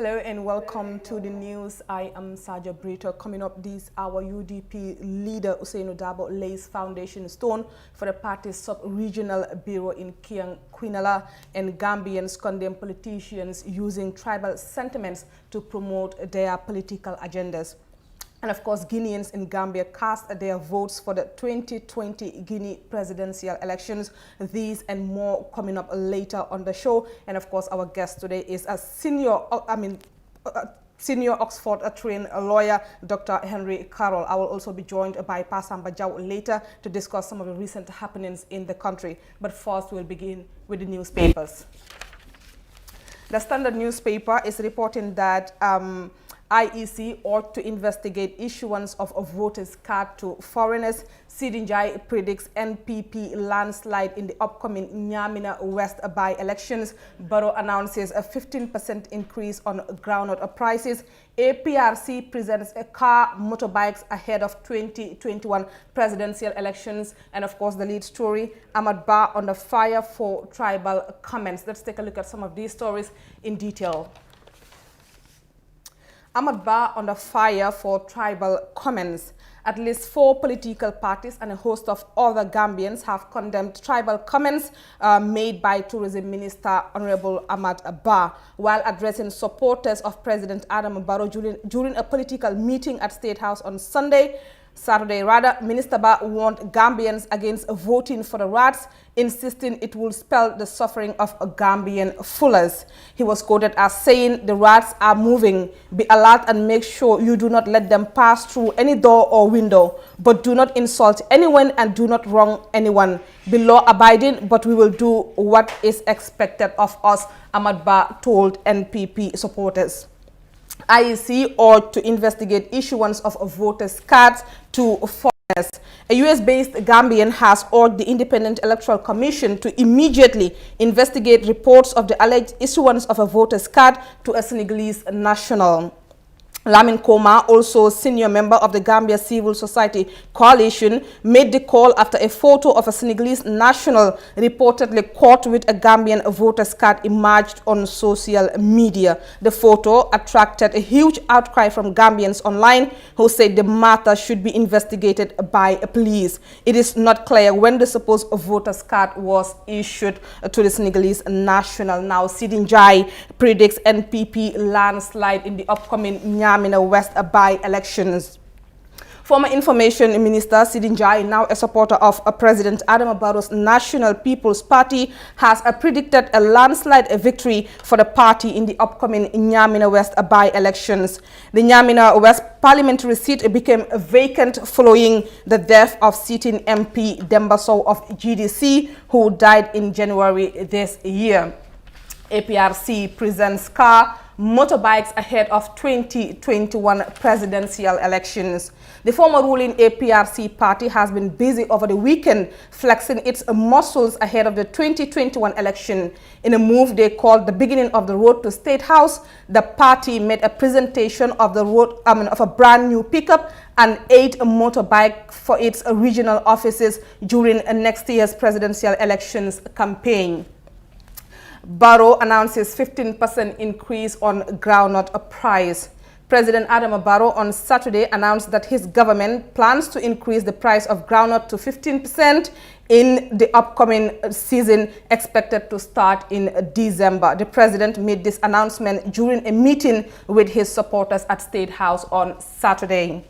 Hello and welcome to the news. I am Saja Brito. Coming up this hour, UDP leader Usainu Dabo lays foundation stone for the party's sub-regional bureau in Kiang Quinala, and Gambians condemn politicians using tribal sentiments to promote their political agendas. And of course, Guineans in Gambia cast their votes for the 2020 Guinea presidential elections. These and more coming up later on the show. And of course, our guest today is a senior Oxford-trained lawyer, Dr. Henry Carroll. I will also be joined by Pasamba Jau later to discuss some of the recent happenings in the country. But first, we'll begin with the newspapers. The Standard newspaper is reporting that IEC ought to investigate issuance of a voter's card to foreigners. Sidinjai predicts NPP landslide in the upcoming Nyamina West by-elections. Barrow announces a 15% increase on groundnut prices. APRC presents a car, motorbikes ahead of 2021 presidential elections. And of course, the lead story, Ahmad Ba under fire for tribal comments. Let's take a look at some of these stories in detail. Ahmad Ba under fire for tribal comments. At least 4 political parties and a host of other Gambians have condemned tribal comments made by Tourism Minister Honorable Ahmad Ba while addressing supporters of President Adam Barrow during a political meeting at State House on Saturday, Minister Ba warned Gambians against voting for the rats, insisting it will spell the suffering of Gambian fullers. He was quoted as saying, "The rats are moving. Be alert and make sure you do not let them pass through any door or window. But do not insult anyone and do not wrong anyone. Be law-abiding, but we will do what is expected of us," Ahmad Ba told NPP supporters. IEC ought to investigate issuance of voters' cards to foreigners. A US-based Gambian has urged the Independent Electoral Commission to immediately investigate reports of the alleged issuance of a voter's card to a Senegalese national. Lamin Koma, also senior member of the Gambia Civil Society Coalition, made the call after a photo of a Senegalese national reportedly caught with a Gambian voter's card emerged on social media. The photo attracted a huge outcry from Gambians online who said the matter should be investigated by police. It is not clear when the supposed voter's card was issued to the Senegalese national. Now, Sidinjai predicts NPP landslide in the upcoming Nyamina West by-elections. Former Information Minister Sidinjai, now a supporter of President Adam Barrow's National People's Party, has predicted a landslide victory for the party in the upcoming Nyamina West by-elections. The Nyamina West parliamentary seat became vacant following the death of sitting MP Demba Sow of GDC, who died in January this year. APRC presents car, motorbikes ahead of 2021 presidential elections. The former ruling APRC party has been busy over the weekend flexing its muscles ahead of the 2021 election. In a move they called the beginning of the road to State House, the party made a presentation of of a brand new pickup and 8 motorbikes for its regional offices during next year's presidential elections campaign. Barrow announces 15% increase on groundnut price. President Adama Barrow on Saturday announced that his government plans to increase the price of groundnut to 15% in the upcoming season, expected to start in December. The president made this announcement during a meeting with his supporters at State House on Saturday.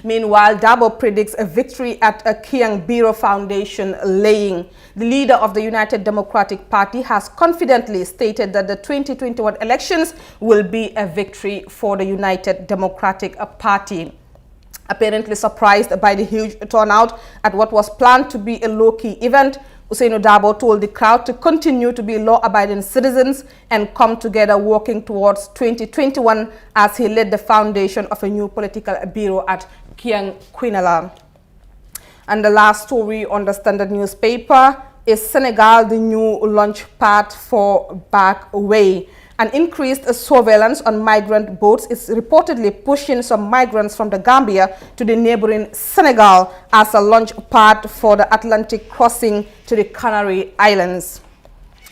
Meanwhile, Dabo predicts a victory at a Kiang Biro Foundation laying. The leader of the United Democratic Party has confidently stated that the 2021 elections will be a victory for the United Democratic Party. Apparently surprised by the huge turnout at what was planned to be a low-key event, Usainu Dabo told the crowd to continue to be law-abiding citizens and come together working towards 2021 as he led the foundation of a new political bureau at Kiang Quinala. And the last story on the Standard newspaper is Senegal, the new launch pad for back away. An increased surveillance on migrant boats is reportedly pushing some migrants from the Gambia to the neighboring Senegal as a launch pad for the Atlantic crossing to the Canary Islands.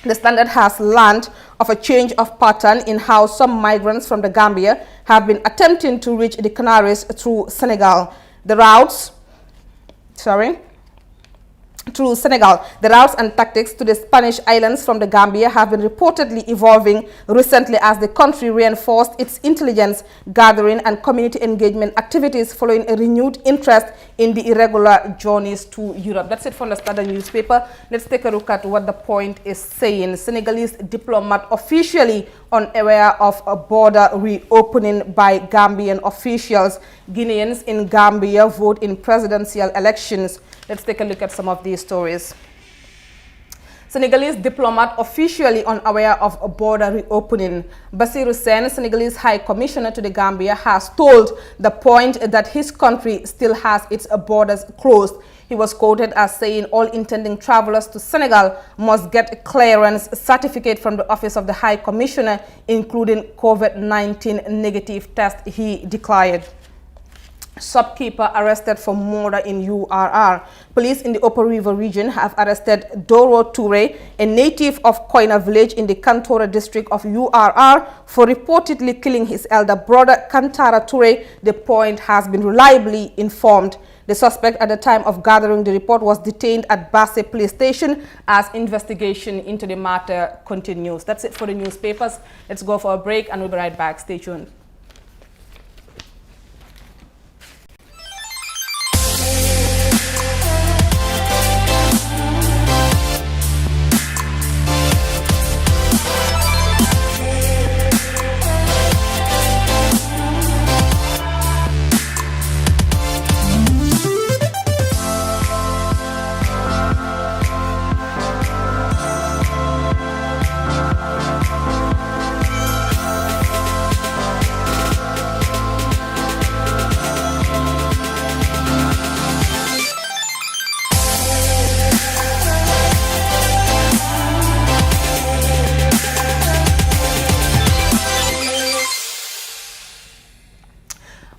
The Standard has learned of a change of pattern in how some migrants from the Gambia have been attempting to reach the Canaries through Senegal. The routes and tactics to the Spanish islands from the Gambia have been reportedly evolving recently as the country reinforced its intelligence gathering and community engagement activities following a renewed interest in the irregular journeys to Europe. That's it from the Standard newspaper. Let's take a look at what the point is saying. Senegalese diplomat officially unaware of a border reopening by Gambian officials. Guineans in Gambia vote in presidential elections. Let's take a look at some of these stories. Senegalese diplomat officially unaware of a border reopening. Bassirou Sène, Senegalese High Commissioner to the Gambia, has told The Point that his country still has its borders closed. He was quoted as saying all intending travelers to Senegal must get a clearance certificate from the Office of the High Commissioner, including COVID-19 negative test, he declared. Shopkeeper arrested for murder in URR. Police in the Upper River region have arrested Doro Toure, a native of Koina village in the Kantora district of URR, for reportedly killing his elder brother Kantara Toure. The Point has been reliably informed. The suspect at the time of gathering the report was detained at Basse police station as investigation into the matter continues. That's it for the newspapers. Let's go for a break and we'll be right back. Stay tuned.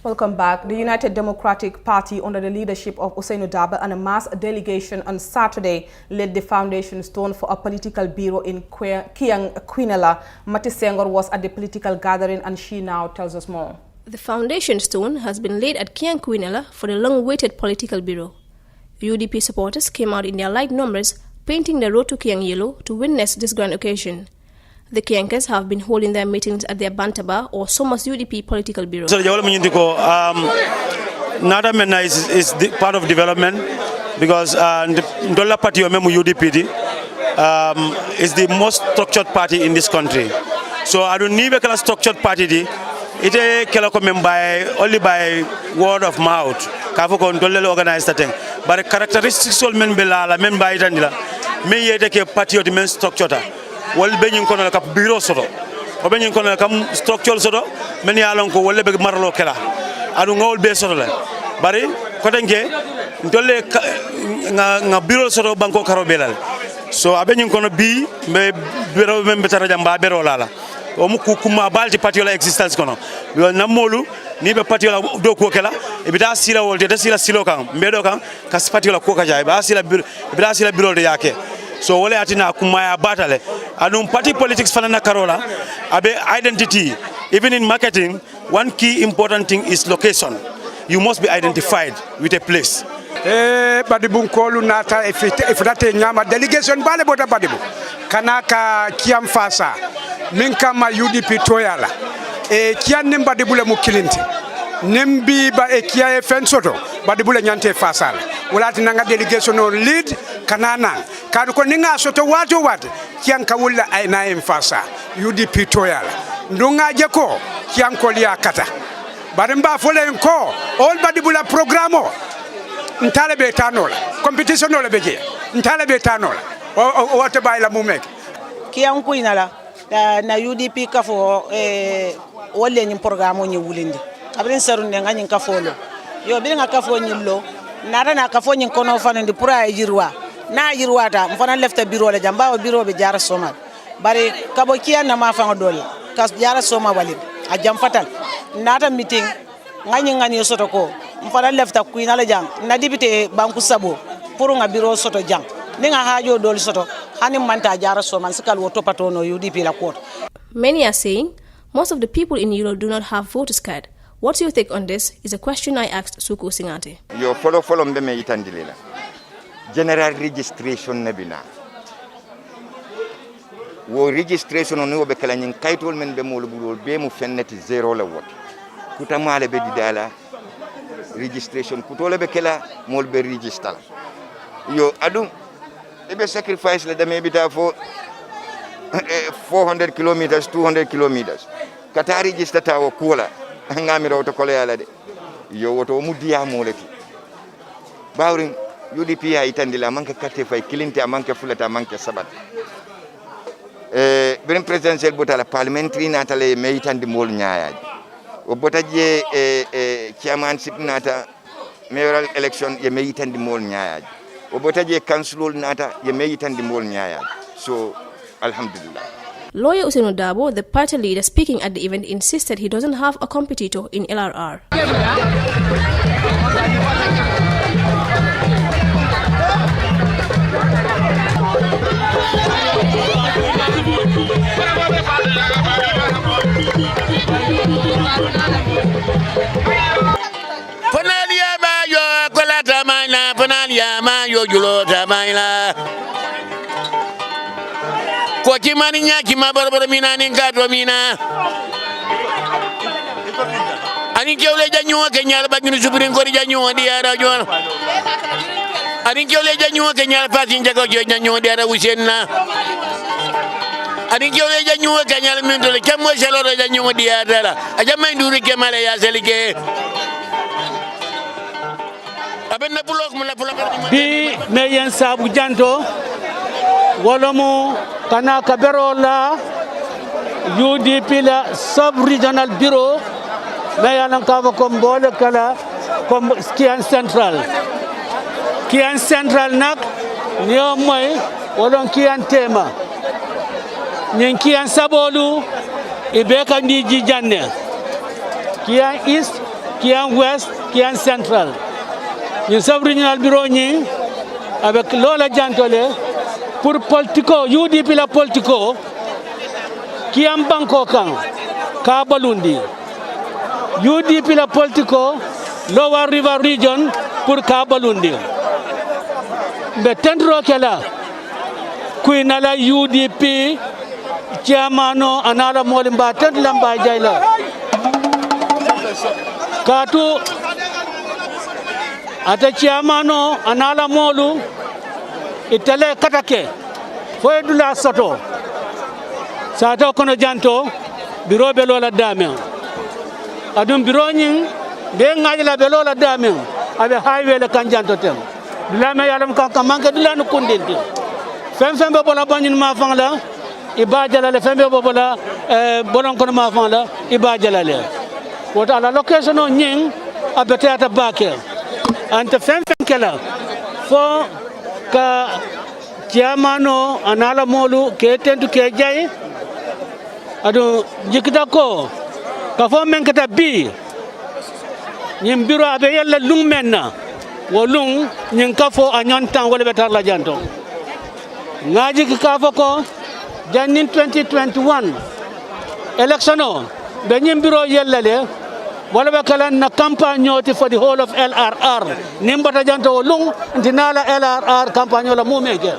Welcome back. The United Democratic Party, under the leadership of Ousainou Darboe and a mass delegation on Saturday, laid the foundation stone for a political bureau in Kiang Quinella. Mati Senghor was at the political gathering and she now tells us more. The foundation stone has been laid at Kiang Quinella for the long-awaited political bureau. UDP supporters came out in their light numbers, painting the road to Kiang yellow to witness this grand occasion. The Kiankers have been holding their meetings at their Bantaba or Somos UDP political bureau. So Nada Mena is part of development because Ndola Party or UDP is the most structured party in this country. So I don't need a structured party. It is by only by word of mouth. Kafu Ndole organize that thing. But the characteristics of men belala men by itandila. Me yete party or the men structured. Wal beñin kono la kap bureau soto o beñin kono la kam structure soto men ya lon ko wolle be marlo kala adu ngol be soto la bari ko tanke dolle nga bureau soto banko karo belal so abeñin kono bi be bureau membe taraja mba bero lala o mu kuma balti parti la existence kono yo namolu ni be parti la do ko kala e bita sila wolde da sila silo kan mbedo kan kas parti la ko ka jay ba sila bureau de yake. So wale atina kumaya batale anum party politics fanana karola abe identity. Even in marketing, one key important thing is location. You must be identified with a place. Badibu nkolu nata ifrate nyama delegation bale bota badibu kanaka kiam fasa minka ma UDP toyala kian nimba dibule mukilinti nimbi ba kia fensoto badibule nyante fasala wala tinanga delegation on lead kanana kadu ko ninga soto wato wat kian kawulla ay na fasa UDP toyala ndunga jeko kian ko liya kata barimba fole ko all badibula programo ntale be tanola competition ole beje ntale be tanola o wata bayla mumek kian kuinala na UDP kafo wolle nyim programo nyi wulindi abrin sarunde ngani kafolo yo bi nga kafo nyillo nara na kafo nyin kono fanandi pura jirwa na jirwa ta mfana lefta biro le jamba o biro be jara somal bari kabo kian na ma fa dol kas jara soma walid a jam fatal nata meeting ngani soto ko mfana lefta kuina le jang na dibite banku sabo pour nga biro soto jang ni nga hajo dol soto hani manta jara so man sikal woto patono UDP la court. Many are saying most of the people in Yolo do not have voters card. What's your take on this is a question I asked Suku Singate. Yo follow mbeme itandilila. General registration nebina. Wo registration on wo be kala nyin kaytol men be mol bulol be mu fenneti zero la wot. Kuta male be didala registration kutole be kala mol be register. Yo adum ebe sacrifice la dame bita fo 400 kilometers 200 kilometers. Kata register ta wo kula ngamira woto kole yala de. Yo woto mu diya moleti. Bawrin UDP ya itandila manke kate fay kilinte manke fulata manke sabat. Birin presidential bota la parliamentary natale me itandi mol nyaaji. O bota je chairmanship nata mayoral election ye me itandi mol nyaaji. O bota je councilor nata ye me itandi mol nyaaji. So alhamdulillah. Lawyer Usenu Dabo, the party leader speaking at the event, insisted he doesn't have a competitor in LRR. Panalia mayo kolata maila, panalia mayo julota maila. Kwa kimani nyaki mabarabara mina ningatwa mina. Aninke ule janyua kenyala bagini subirin kori janyua diara jual. Aninke ule janyua kenyala pasin jago janyua diara usenna. Aninke ule janyua kenyala mindole kemwa shalora janyua diara. Aja mainduri kemala ya selike. Bi meyen sabu janto wolomu kana kaberola UDP la sub-regional bureau meyanan kava kombole kala kom Kian Central. Kian Central nak niyo moy wolon Kian tema. Nyen Kian sabolu ibeka ndiji janne. Kian East, Kian West, Kian Central. Ni sub-regional bureau ni avec Lola Jantole pour politico UDP la politico qui am banko kan ka balundi UDP la politico Lower River region pour ka balundi be tendro kala kuinala UDP chairmano anala molimba tendlamba jayla katu ata chairmano anala molu itale katake foy dula soto sato kono janto biro be lola dame adum biro nyin be ngajla be lola dame abe highway le kan janto tem dula me yalam kan manke dula no kundinti fem be bola banyin ma fang la iba jalale fem be bola bolon kono ma fang la iba jalale wota la location no nyin abete ata bakel ante fem kala fo ka chairmano anala molu ke tentu ke jay adu jikita ko ka fo men kata bi nyim biro abe yalla lung menna wo lung nyin ka fo anyon tan wala betar la janto ngaji ka fo ko janin 2021 electiono be nyim biro yalla le wala be kala na campagne ñoti for the whole of LRR nimbata janto lung dinala LRR campagne la mumeke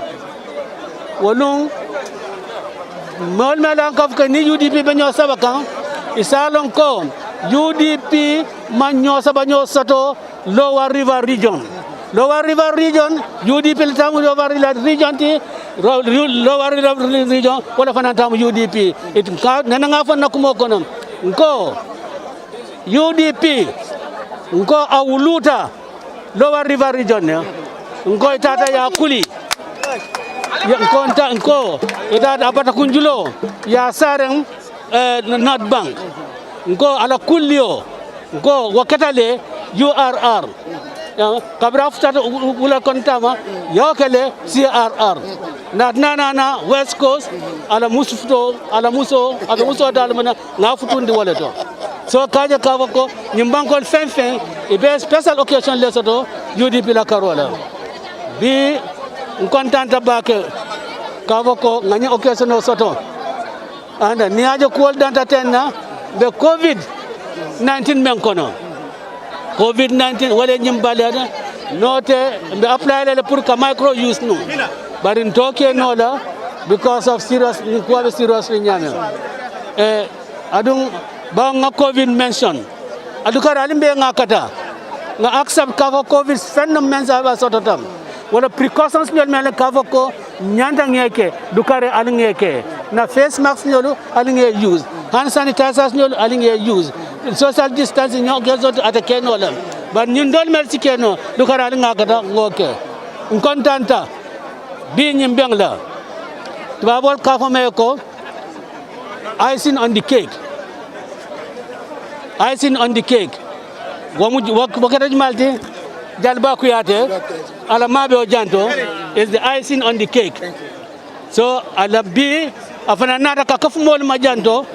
wolung mol mela kaf ka ni UDP be ñoo sabaka isalon ko UDP man ñoo saba ñoo sato Lower River region UDP tamu Lower River region ti Lower River region wala fana tamu UDP it ka nana nga fa nakumo kono ko UDP nko awuluta Lower River region nko itata ya kuli nko itata apata kunjulo ya sareng North Bank nko ala kulio nko wakatale URR kabra futata wula kontama yokele CRR na West Coast ala muso dalmana na futundi wala to so kaja kavoko nyimbankol fenfen ibe special occasion lesoto UDP la karola bi kontanta bake kavoko ngani occasion soto anda niajo kuol danta tenna be COVID-19 men kono COVID-19 wala nyimbale ada note be apply le pour ka micro use no barin toke no la because of serious nyame adung ba nga COVID mention adukara limbe nga kata nga accept cover COVID fennom mensa ba sototam wala precautions nyol mele cover ko nyanda ngeke dukare alingeke na face mask nyolu alinge use hand sanitizers nyolu alinge use social distancing nyol gezo atake no lam ba nyindol mel sikeno dukara alinga kata ngoke nkontanta bi nyimbeng la tubabol cover me ko icing on the cake wakati malti jalba kuyate ala mabe o janto is the icing on the cake so ala bi afana nata ka kafu mol ma janto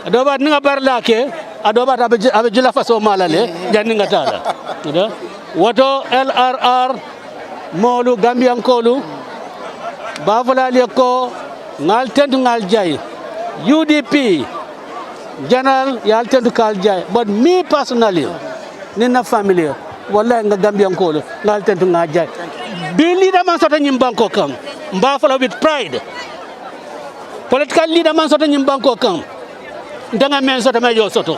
adoba ninga barlake adoba abe jula faso malale janninga tala woto LRR molu gambian kolu bafala le ko ngal tentu ngal jay UDP general yal tentu kal jay but me personally nina family wallahi nga gambian ko ngal tentu nga jay bi leader man soto nyim banko kam mba fala with pride political leader man soto nyim banko kam ndanga men soto me yo soto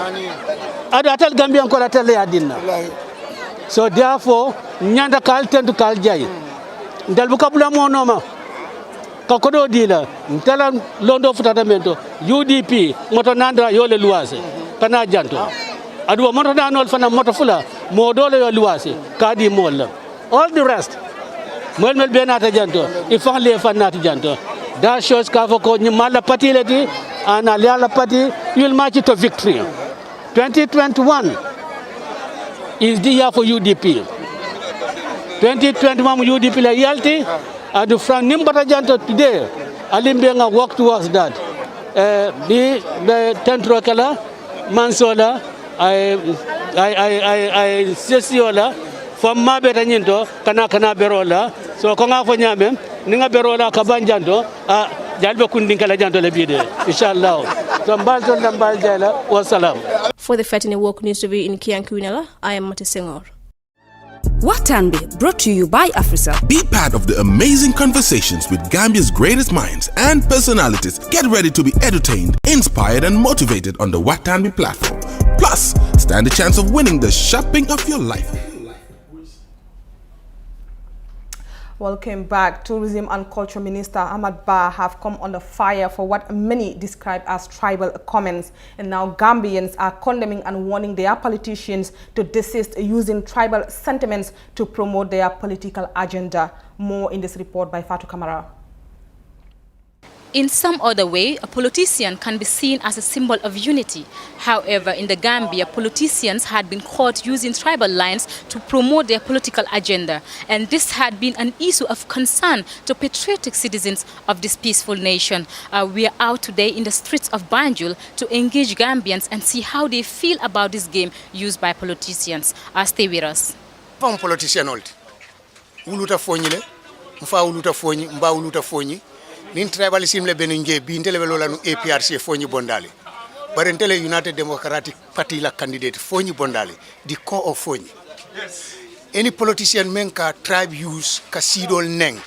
ado atal gambian ko atal ya dinna so therefore nyanda kal tentu kal jay ndal bu kabula mo noma kakodo dila ntala londo futatamento UDP moto nandra yole luwase kana janto adu moto nanol fana moto fula modole yo luwase kadi molla all the rest mel benata janto ifan le fanati janto that shows ka ko nyimala party leti ana la party you'll march to victory 2021 is the year for UDP 2021 UDP la yalti and from Nimbata Janto today, Alimbenga work towards that. The Tentrokala, Mansola, I Sesiola, from Mabeta Ninto, Kanakana Berola, so Konga Fonyame, Ninga Berola, Kabanjanto, Jalba Kundinkala Janto Lebide, Inshallah. So Mbalto Lambaljala, wassalam. For the Fatini Walk News Review in Kiankuinala, I am Mati Senghor. Watanbe, brought to you by Afrisa. Be part of the amazing conversations with Gambia's greatest minds and personalities. Get ready to be entertained, inspired, and motivated on the Watanbe platform. Plus, stand a chance of winning the shopping of your life. Welcome back. Tourism and Culture Minister Ahmad Bah have come under fire for what many describe as tribal comments. And now Gambians are condemning and warning their politicians to desist using tribal sentiments to promote their political agenda. More in this report by Fatou Kamara. In some other way, a politician can be seen as a symbol of unity. However, in the Gambia, politicians had been caught using tribal lines to promote their political agenda. And this had been an issue of concern to patriotic citizens of this peaceful nation. We are out today in the streets of Banjul to engage Gambians and see how they feel about this game used by politicians. Stay with us. Pam politician old. Uluta fonyile, mfa uluta fonyi, mba uluta fonyi. Nin tribalism le benunje bi intele velola nu APRC fonyi bondale. Barentele United Democratic Party la candidate fonyi bondale. The core of fonyi. Any politician menka tribe use kasidol neng.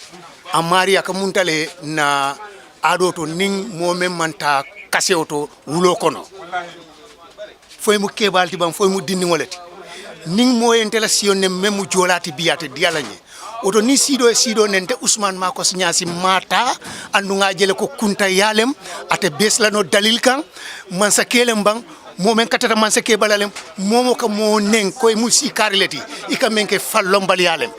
Amari akamuntale na adoto ning momen manta kaseoto wulo kono. Foy mu kebalti bam foy mu dindi ngoleti. Ning mo entela sione memu jolati biate dialanye. Oto ni sido nente Ousmane Makos Nyasi mata andunga jele ko kunta yalem ate besla no dalil kan mansa kelem bang momen katata mansa ke balalem momo ka mo nen koy musi karleti ika menke fallom bal yalem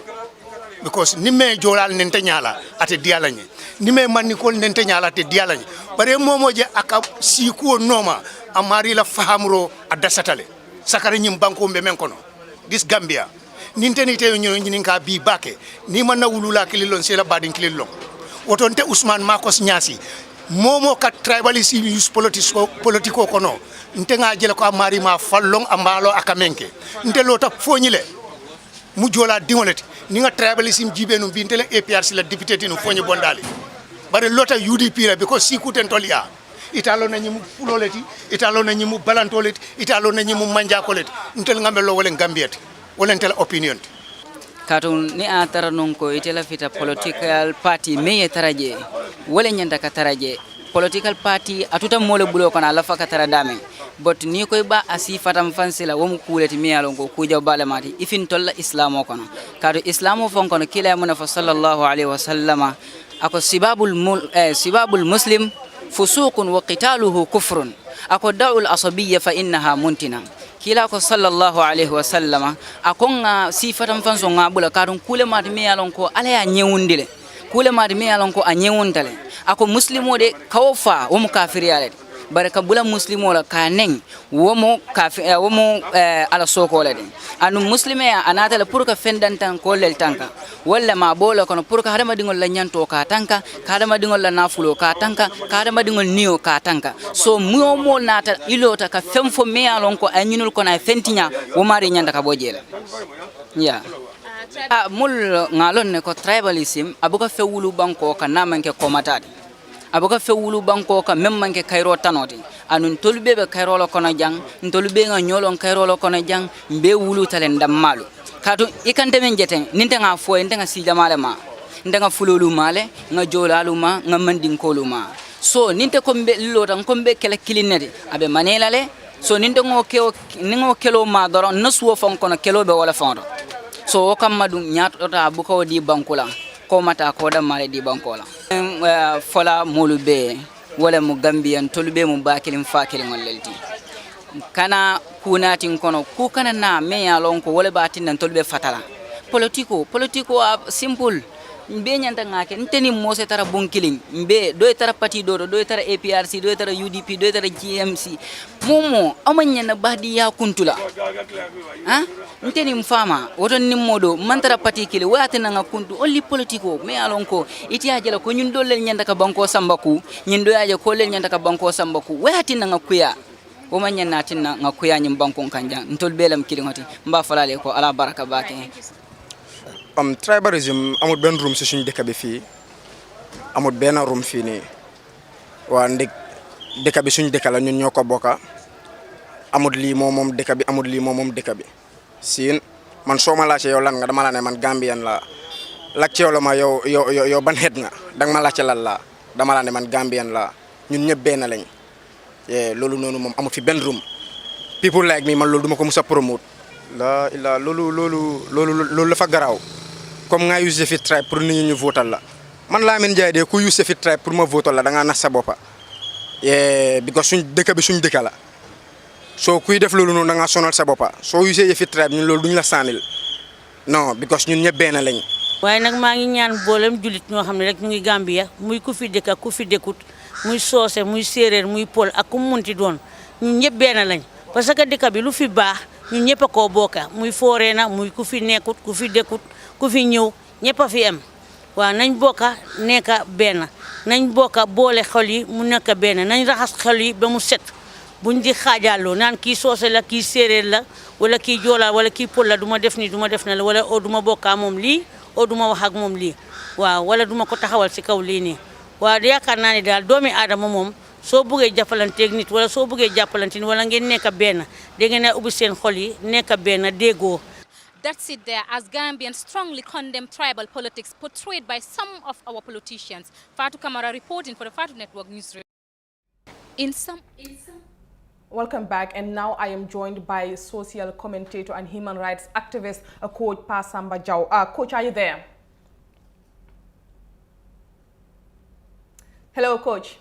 because nimme jolal nente nyala ate dialanye nimme manni kol nente nyala ate dialanye bare momo je aka siku noma amari la fahamro adasatale sakare nyim banko be men kono this Gambia ninteni te nka bi bake ni man na wulula kililon sela badin kililon wotonte Ousmane Makos Nyasi momo ka tribalism use politico kono ntenga jele ko amari ma fallong ambalo akamenke nte lota fonyile mu jola dingoleti ni nga tribalism jibe no bintele APRC la député no fonyi bondali bare lota UDP la because sikuten tolia italo na nyimu fuloleti italo na nyimu balantoleti italo na nyimu manjakoleti ntel ngamelo wala gambiet wala ntel opinion katun ni a tara non ko itela fita political party meye taraje wala nyanda ka taraje political party atuta mole bulo kono ala faka tara dame but ni koy ba asi fatam fansila wo mu kuleti mi yalon ko kujaw balamati ifin tolla islamo kono kadu islamo fon kono kila mun fa sallallahu alaihi wasallama ako sibabul muslim fusuqun wa qitaluhu kufrun ako da'ul asabiyya fa innaha muntina kila ko sallallahu alaihi wasallama akonga sifatam fanso ngabula kadon kule mati mi yalon ko ala ya nyewundile kule mati mi yalon ko a nyewuntale ako muslimo de kawfa wo mu kafiri yale baraka bula muslimo la kaneng wo mu kafiri wo mu ala soko la de anu muslime ya anata la pour ka fendantan ko lel tanka walla ma bola kono pour ka hadama dingol la nyanto ka tanka ka hadama dingol la nafulo ka tanka ka hadama dingol niyo ka tanka so mo mo nata ilota ka femfo me yalon ko anyinul ko na fentinya wo mari nyanda ka bojela ya mul ngalon ne ko tribalism abuka fewulu banko ka namanke ko matade abuka fewulu banko ka memmanke kayro tanoti anun tolbe be kayro lo kono jang tolbe nga nyolon kayro lo kono jang be wulu talen dammalu katu ikante men jeten ninte nga fo ninte nga sija male ma ninte nga fulolu male nga jolalu ma nga mandin kolu ma so ninte ko be lotan ko be kele kilinete abe manela le so ninte ngo kelo ma doro nasuwo fon kono kelo be wala fondo so kamadu nyaato ta bu ko di bankula ko mata ko da male di bankola fola mulube wala mu gambian tolbe mu bakilin fakilin wallelti kana kunatin kono ku kana na me ya lon ko wala batin nan tolbe fatala politiko simple mbe nyanta ngake nteni mose tara bonkilin mbe do tara parti do tara APRC do tara UDP do tara GMC momo amanya na badi ya kuntula ha nteni mfama woton nimmodo mantara parti kile wati na kuntu only politiko me alonko iti ajela ko nyun dolel nyanda ka banko sambaku nyindo yaje ko lel nyanda ka banko sambaku wati na ngakuya o manya natin na ngakuya nyim banko kanja ntol belam kilingoti mba falale ko ala baraka bake tribalism amul ben room ci suñu dëkk bi fi amul ben room fi ni wa ndik dëkk bi suñu dëkk la ñun ñoko boka amul li mom dëkk bi amul li mom dëkk bi sin man soma la ci yow lan nga dama la ne man Gambian la lak ci yow la ma yow ban het nga dang ma la ci lan la dama la ne man Gambian la ñun ñepp ben lañ lolu nonu mom amul fi ben room people like me man lolu duma ko musa promote la ila lolu la fa graw comme nga use fit try pour nit ñi votal la man la men jaay de ku use fit try pour ma votal la da nga nass sa bopa because suñ dëkk bi suñ dëkk la so kuy def lolu non da nga sonal sa bopa so use fit try ñun lolu duñ la sanil non because ñun ñepp ben lañ waye nak ma ngi ñaan bolem julit ño xamne rek ñu ngi Gambia muy ku fi dëkk ku fi dëkkut muy soose muy séeréer muy pol ak ku munti doon ñun ñepp ben lañ parce que dëkk bi lu fi baax ñun ñepp ko bokka muy foreena muy ku fi nekkut ku fi dëkkut ku fi ñew ñepp fi am wa nañ bokka nekka ben nañ bokka boole xol yi mu nekk ben nañ raxas xol yi ba mu set buñ di xajallo nan ki soose la ki séeréer la wala ki jola wala ki pol la duma def ni duma def na la wala o duma bokka mom li o duma wax ak mom li wa wala duma ko taxawal ci kaw li ni wa yaakaar naa ni daal doomi aadama mom so bëggee jàppalanteeg nit wala so bëggee jàppalante wala ngeen nekk benn da ngeen a ubbi seen xol yi nekk benn déggoo. That's it there, as Gambians strongly condemn tribal politics portrayed by some of our politicians. Fatou Kamara reporting for the Fatou Network News. Welcome back, and now I am joined by social commentator and human rights activist, Coach Pa Samba Jaw. Coach, are you there? Hello, Coach.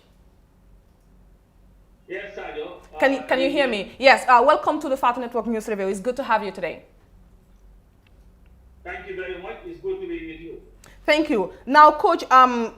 Yes, Sadio. Can you hear me? Yes. Welcome to the Fatou Network News Review. It's good to have you today. Thank you very much. It's good to be with you. Thank you. Now, Coach,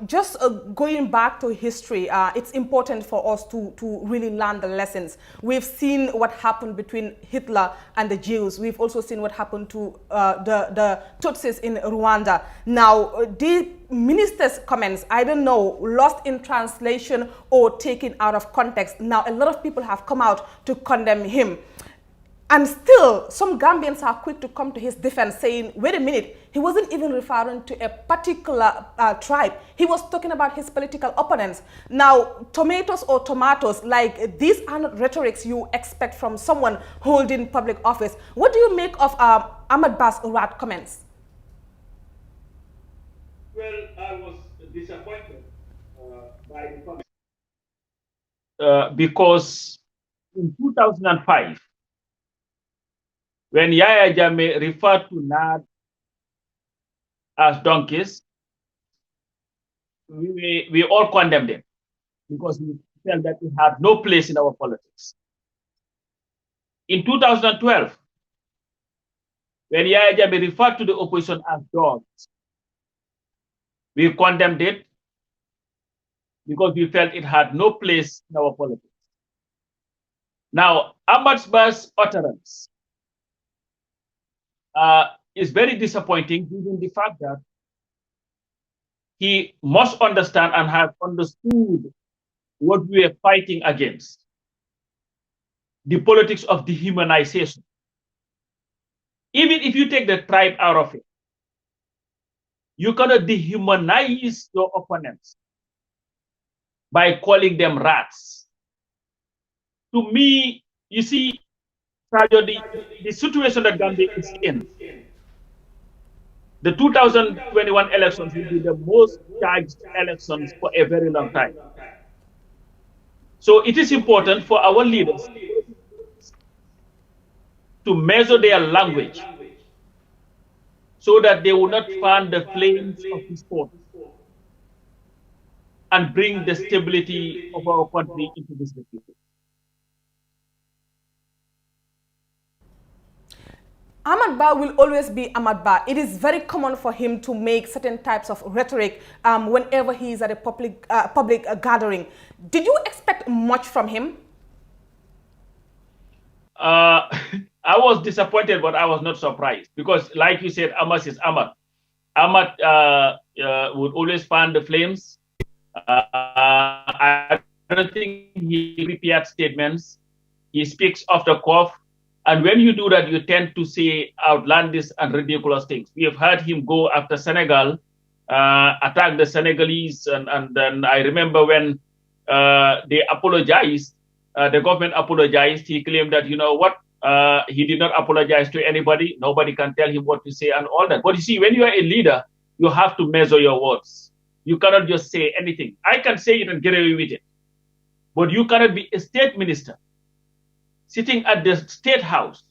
just going back to history, it's important for us to really learn the lessons. We've seen what happened between Hitler and the Jews. We've also seen what happened to the Tutsis in Rwanda. Now, the minister's comments, I don't know, lost in translation or taken out of context. Now, a lot of people have come out to condemn him. And still, some Gambians are quick to come to his defense, saying, wait a minute, he wasn't even referring to a particular tribe. He was talking about his political opponents. Now, tomatoes or tomatoes, like these are not rhetorics you expect from someone holding public office. What do you make of Ahmad Ba's rat comments? Well, I was disappointed by the comments. Because in 2005, when Yahya Jammeh referred to NAD as donkeys, we all condemned him because we felt that he had no place in our politics. In 2012, when Yahya Jammeh referred to the opposition as dogs, we condemned it because we felt it had no place in our politics. Now, Ahmad Ba's utterance is very disappointing given the fact that he must understand and have understood what we are fighting against, the politics of dehumanization. Even if you take the tribe out of it, you cannot dehumanize your opponents by calling them rats. To me, you see, the situation that Gambia is in, the 2021 elections will be the most charged elections for a very long time. So it is important for our leaders to measure their language so that they will not fan the flames of discord and bring the stability of our country into this defeat. Ahmad Ba will always be Ahmad Ba. It is very common for him to make certain types of rhetoric whenever he is at a public gathering. Did you expect much from him? I was disappointed, but I was not surprised because, like you said, Ahmad is Ahmad. Ahmad would always fan the flames. I don't think he prepared statements. He speaks off the cuff. And when you do that, you tend to say outlandish and ridiculous things. We have heard him go after Senegal, attack the Senegalese. And then I remember when they apologized, the government apologized. He claimed that, you know what, he did not apologize to anybody. Nobody can tell him what to say and all that. But you see, when you are a leader, you have to measure your words. You cannot just say anything. I can say it and get away with it. But you cannot be a state minister sitting at the State House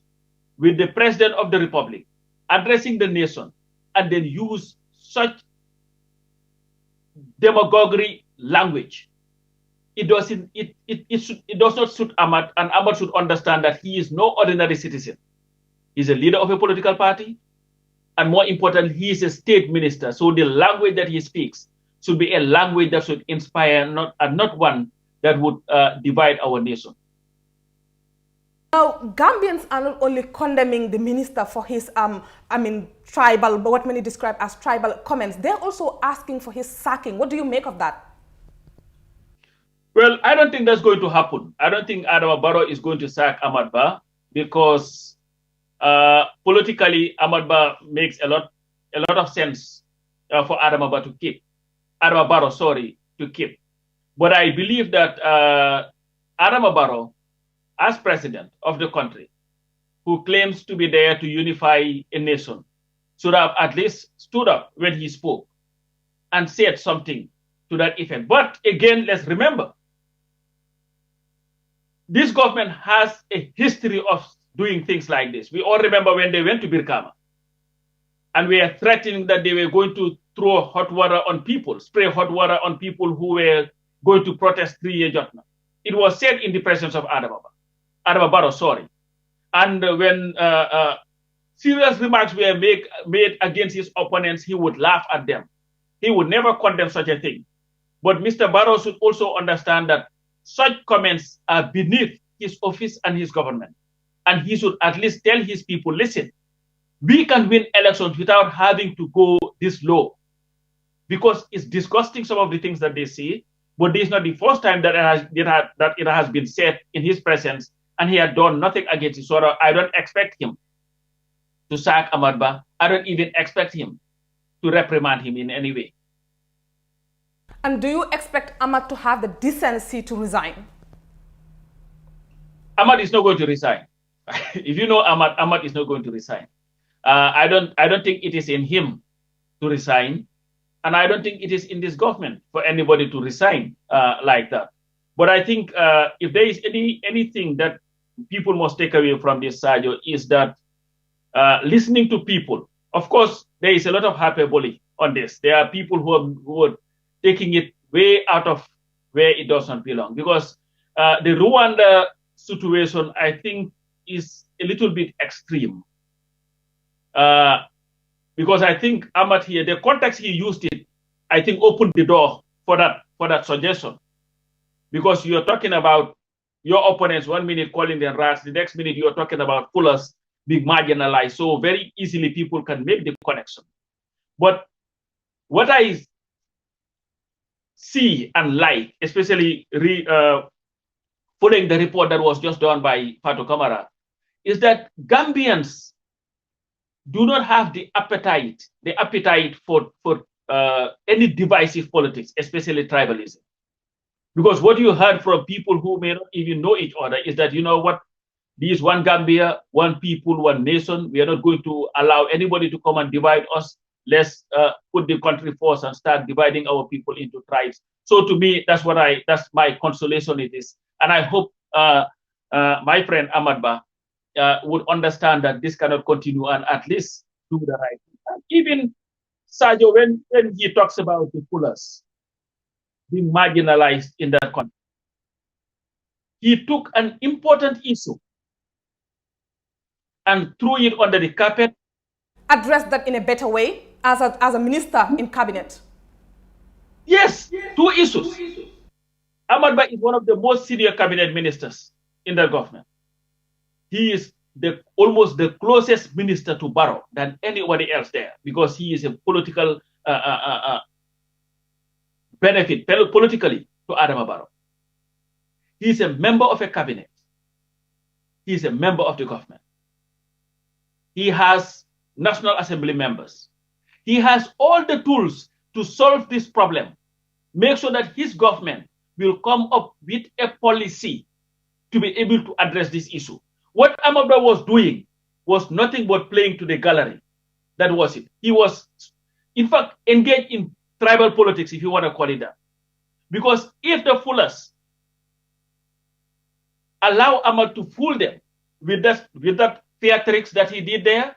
with the President of the Republic, addressing the nation, and then use such demagoguery language. It does not suit Ahmad, and Ahmad should understand that he is no ordinary citizen. He's a leader of a political party, and more importantly, he is a state minister. So the language that he speaks should be a language that should inspire, and not one that would divide our nation. Now, Gambians are not only condemning the minister for his, tribal, but what many describe as tribal comments. They're also asking for his sacking. What do you make of that? Well, I don't think that's going to happen. I don't think Adama Barrow is going to sack Ahmad Ba because politically, Ahmad Ba makes a lot of sense for Adama Barrow to keep. But I believe that Adama Barrow, as president of the country, who claims to be there to unify a nation, should have at least stood up when he spoke and said something to that effect. But again, let's remember, this government has a history of doing things like this. We all remember when they went to Birkama and we are threatening that they were going to throw hot water on people, spray hot water on people who were going to protest 3-year judgment. It was said in the presence of Adama Barrow. And when serious remarks were made against his opponents, he would laugh at them. He would never condemn such a thing. But Mr. Barrow should also understand that such comments are beneath his office and his government. And he should at least tell his people, listen, we can win elections without having to go this low. Because it's disgusting, some of the things that they say, but this is not the first time that it has been said in his presence and he had done nothing against it. So I don't expect him to sack Ahmad Bah. I don't even expect him to reprimand him in any way. And do you expect Ahmad to have the decency to resign? Ahmad is not going to resign. If you know Ahmad, Ahmad is not going to resign. I don't think it is in him to resign, and I don't think it is in this government for anybody to resign like that. But I think if there is anything that people must take away from this, Sadio, is that listening to people. Of course, there is a lot of hyperbole on this. There are people who are taking it way out of where it does not belong. Because the Rwanda situation, I think, is a little bit extreme. Because I think Ahmad here, the context he used it, I think opened the door for that suggestion. Because you're talking about your opponents 1 minute calling them rats, the next minute you're talking about fullers being marginalized. So very easily people can make the connection. But what I see and like, especially following the report that was just done by Fatou Camara, is that Gambians do not have the appetite for any divisive politics, especially tribalism. Because what you heard from people who may not even know each other is that, you know what, this one Gambia, one people, one nation. We are not going to allow anybody to come and divide us. Let's put the country first and start dividing our people into tribes. So to me, that's my consolation it is. And I hope my friend Ahmad Bah would understand that this cannot continue and at least do the right thing. And even Sadio, when he talks about the fullers being marginalized in that country, he took an important issue and threw it under the carpet. Address that in a better way as a minister in cabinet. Yes, 2 issues. Ahmad Bah is one of the most senior cabinet ministers in the government. He is almost the closest minister to Barrow than anybody else there because he is a political benefit politically to Adama Barrow. He is a member of a cabinet. He is a member of the government. He has National Assembly members. He has all the tools to solve this problem, make sure that his government will come up with a policy to be able to address this issue. What Ahmad Bah was doing was nothing but playing to the gallery. That was it. He was, in fact, engaged in tribal politics, if you want to call it that. Because if the fullers allow Ahmad to fool them with that theatrics that he did there,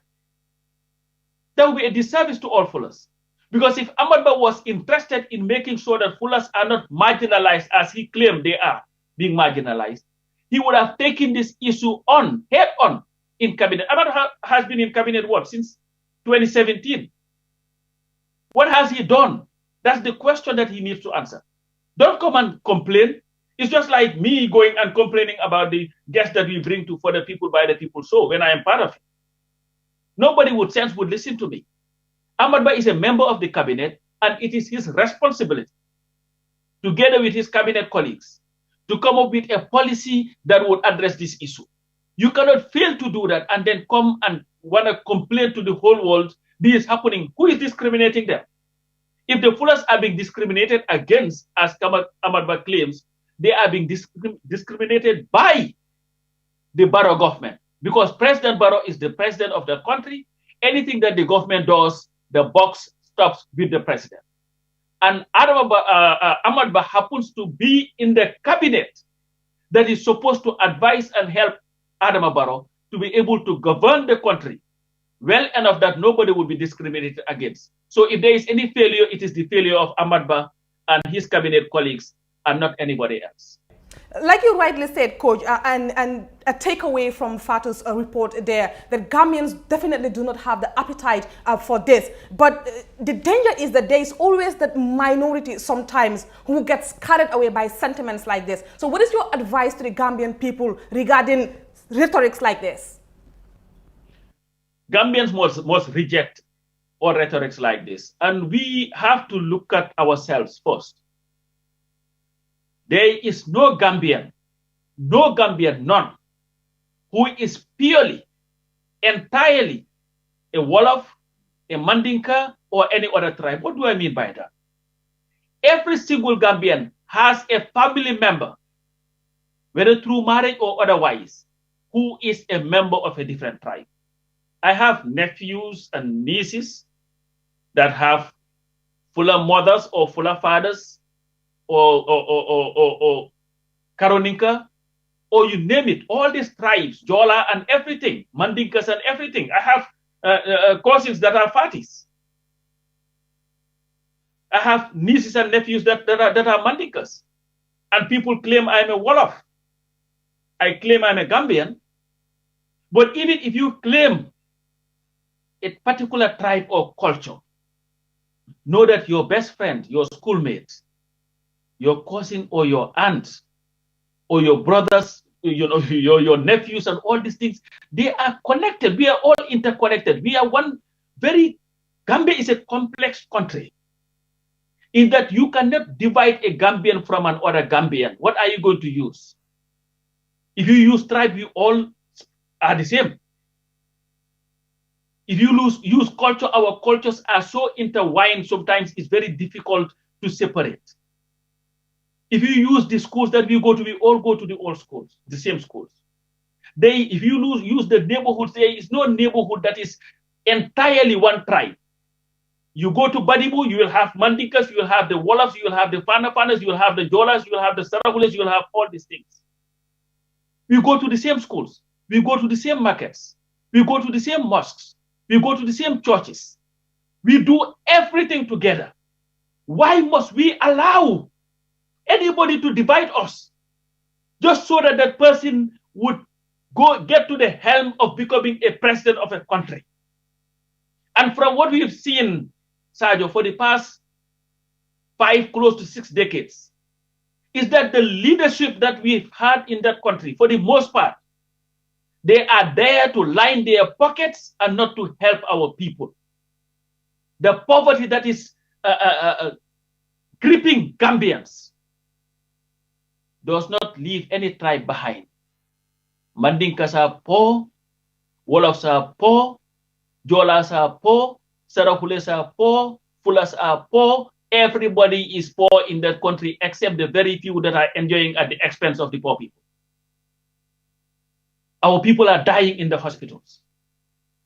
that would be a disservice to all fullers. Because if Ahmad Bah was interested in making sure that fullers are not marginalized as he claimed they are being marginalized, he would have taken this issue head on in cabinet. Ahmad has been in cabinet, since 2017. What has he done? That's the question that he needs to answer. Don't come and complain. It's just like me going and complaining about the guests that we bring for the people, by the people show when I am part of it. Nobody would listen to me. Ahmad Bah is a member of the cabinet, and it is his responsibility, together with his cabinet colleagues, to come up with a policy that would address this issue. You cannot fail to do that and then come and want to complain to the whole world, this is happening. Who is discriminating them? If the fullers are being discriminated against, as Ahmad Bah claims, they are being discriminated by the Barrow government. Because President Barrow is the president of the country. Anything that the government does, the box stops with the president. And Ahmad Bah happens to be in the cabinet that is supposed to advise and help Adama Barrow to be able to govern the country well enough that nobody will be discriminated against. So if there is any failure, it is the failure of Ahmad Bah and his cabinet colleagues and not anybody else. Like you rightly said, Coach, and a takeaway from Fatou's report there, that Gambians definitely do not have the appetite for this. But the danger is that there is always that minority sometimes who gets carried away by sentiments like this. So what is your advice to the Gambian people regarding rhetorics like this? Gambians must reject all rhetorics like this. And we have to look at ourselves first. There is no Gambian, none, who is purely, entirely a Wolof, a Mandinka, or any other tribe. What do I mean by that? Every single Gambian has a family member, whether through marriage or otherwise, who is a member of a different tribe. I have nephews and nieces that have fuller mothers or fuller fathers or Karoninka, or you name it, all these tribes, Jola and everything, Mandinkas and everything. I have cousins that are Fatis. I have nieces and nephews that are Mandinkas. And people claim I'm a Wolof. I claim I'm a Gambian. But even if you claim a particular tribe or culture, know that your best friend, your schoolmate, your cousin or your aunt, or your brothers, your nephews and all these things, they are connected. We are all interconnected. We are one Gambia is a complex country in that you cannot divide a Gambian from another Gambian. What are you going to use? If you use tribe, you all are the same. If you use culture, our cultures are so intertwined, sometimes it's very difficult to separate. If you use the schools that we all go to the old schools, the same schools. If you use the neighborhoods, there is no neighborhood that is entirely one tribe. You go to Badibu, you will have Mandinkas, you will have the Wolofs, you will have the Fanafanas, you will have the Jolas, you will have the Sarahules, you will have all these things. We go to the same schools. We go to the same markets. We go to the same mosques. We go to the same churches. We do everything together. Why must we allow anybody to divide us just so that that person would get to the helm of becoming a president of a country? And from what we've seen, Sergio, for the past 5, close to 6 decades, is that the leadership that we've had in that country, for the most part, they are there to line their pockets and not to help our people. The poverty that is gripping Gambians does not leave any tribe behind. Mandinkas are poor, Wolofs are poor, Jolas are poor, Sarahules are poor, Fulas are poor. Everybody is poor in that country except the very few that are enjoying at the expense of the poor people. Our people are dying in the hospitals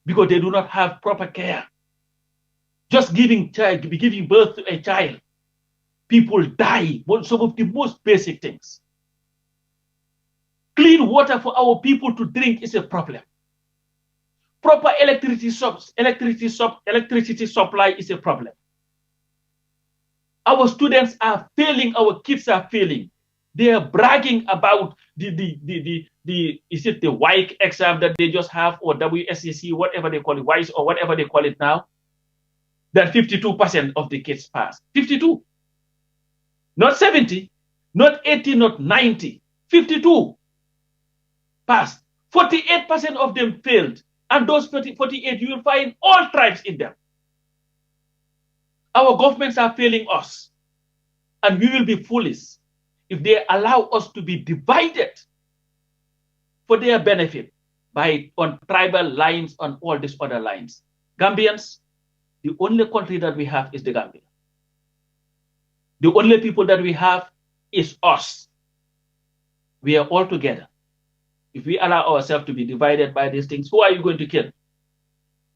because they do not have proper care. Just giving birth to a child, people die. Some of the most basic things. Clean water for our people to drink is a problem. Proper electricity supply is a problem. Our students are failing. Our kids are failing. They are bragging about is it the WIC exam that they just have, or WSCC, whatever they call it, WISE or whatever they call it now, that 52% of the kids pass. 52. Not 70, not 80, not 90. 52 passed. 48% of them failed. And those 48, you will find all tribes in them. Our governments are failing us. And we will be foolish if they allow us to be divided for their benefit on tribal lines, on all these other lines. Gambians, the only country that we have is the Gambia. The only people that we have is us. We are all together. If we allow ourselves to be divided by these things, who are you going to kill?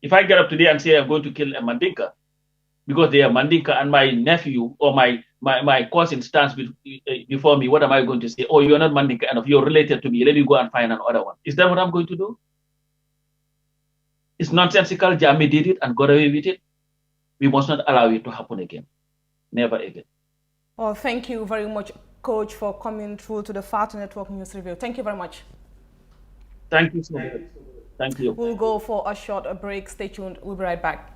If I get up today and say I'm going to kill a Mandinka because they are Mandinka and my nephew or my cousin stands before me, what am I going to say? Oh, you're not Mandinka enough. You're related to me. Let me go and find another one. Is that what I'm going to do? It's nonsensical. Jammeh did it and got away with it. We must not allow it to happen again. Never again. Well, thank you very much, Coach, for coming through to the FATU Network News Review. Thank you very much. Thank you so much. Thank you. We'll go for a short break. Stay tuned. We'll be right back.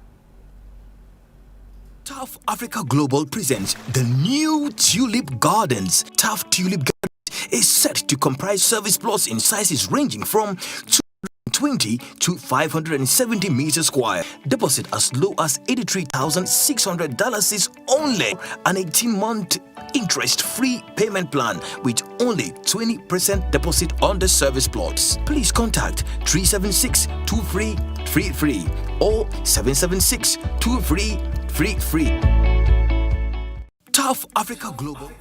Tough Africa Global presents the new Tulip Gardens. Tough Tulip Gardens is set to comprise service plots in sizes ranging from 220 to 570 meters square. Deposit as low as $83,600 is only an 18-month interest-free payment plan with only 20% deposit on the service plots. Please contact 376-2333 or 776-2333. Tough Africa Global.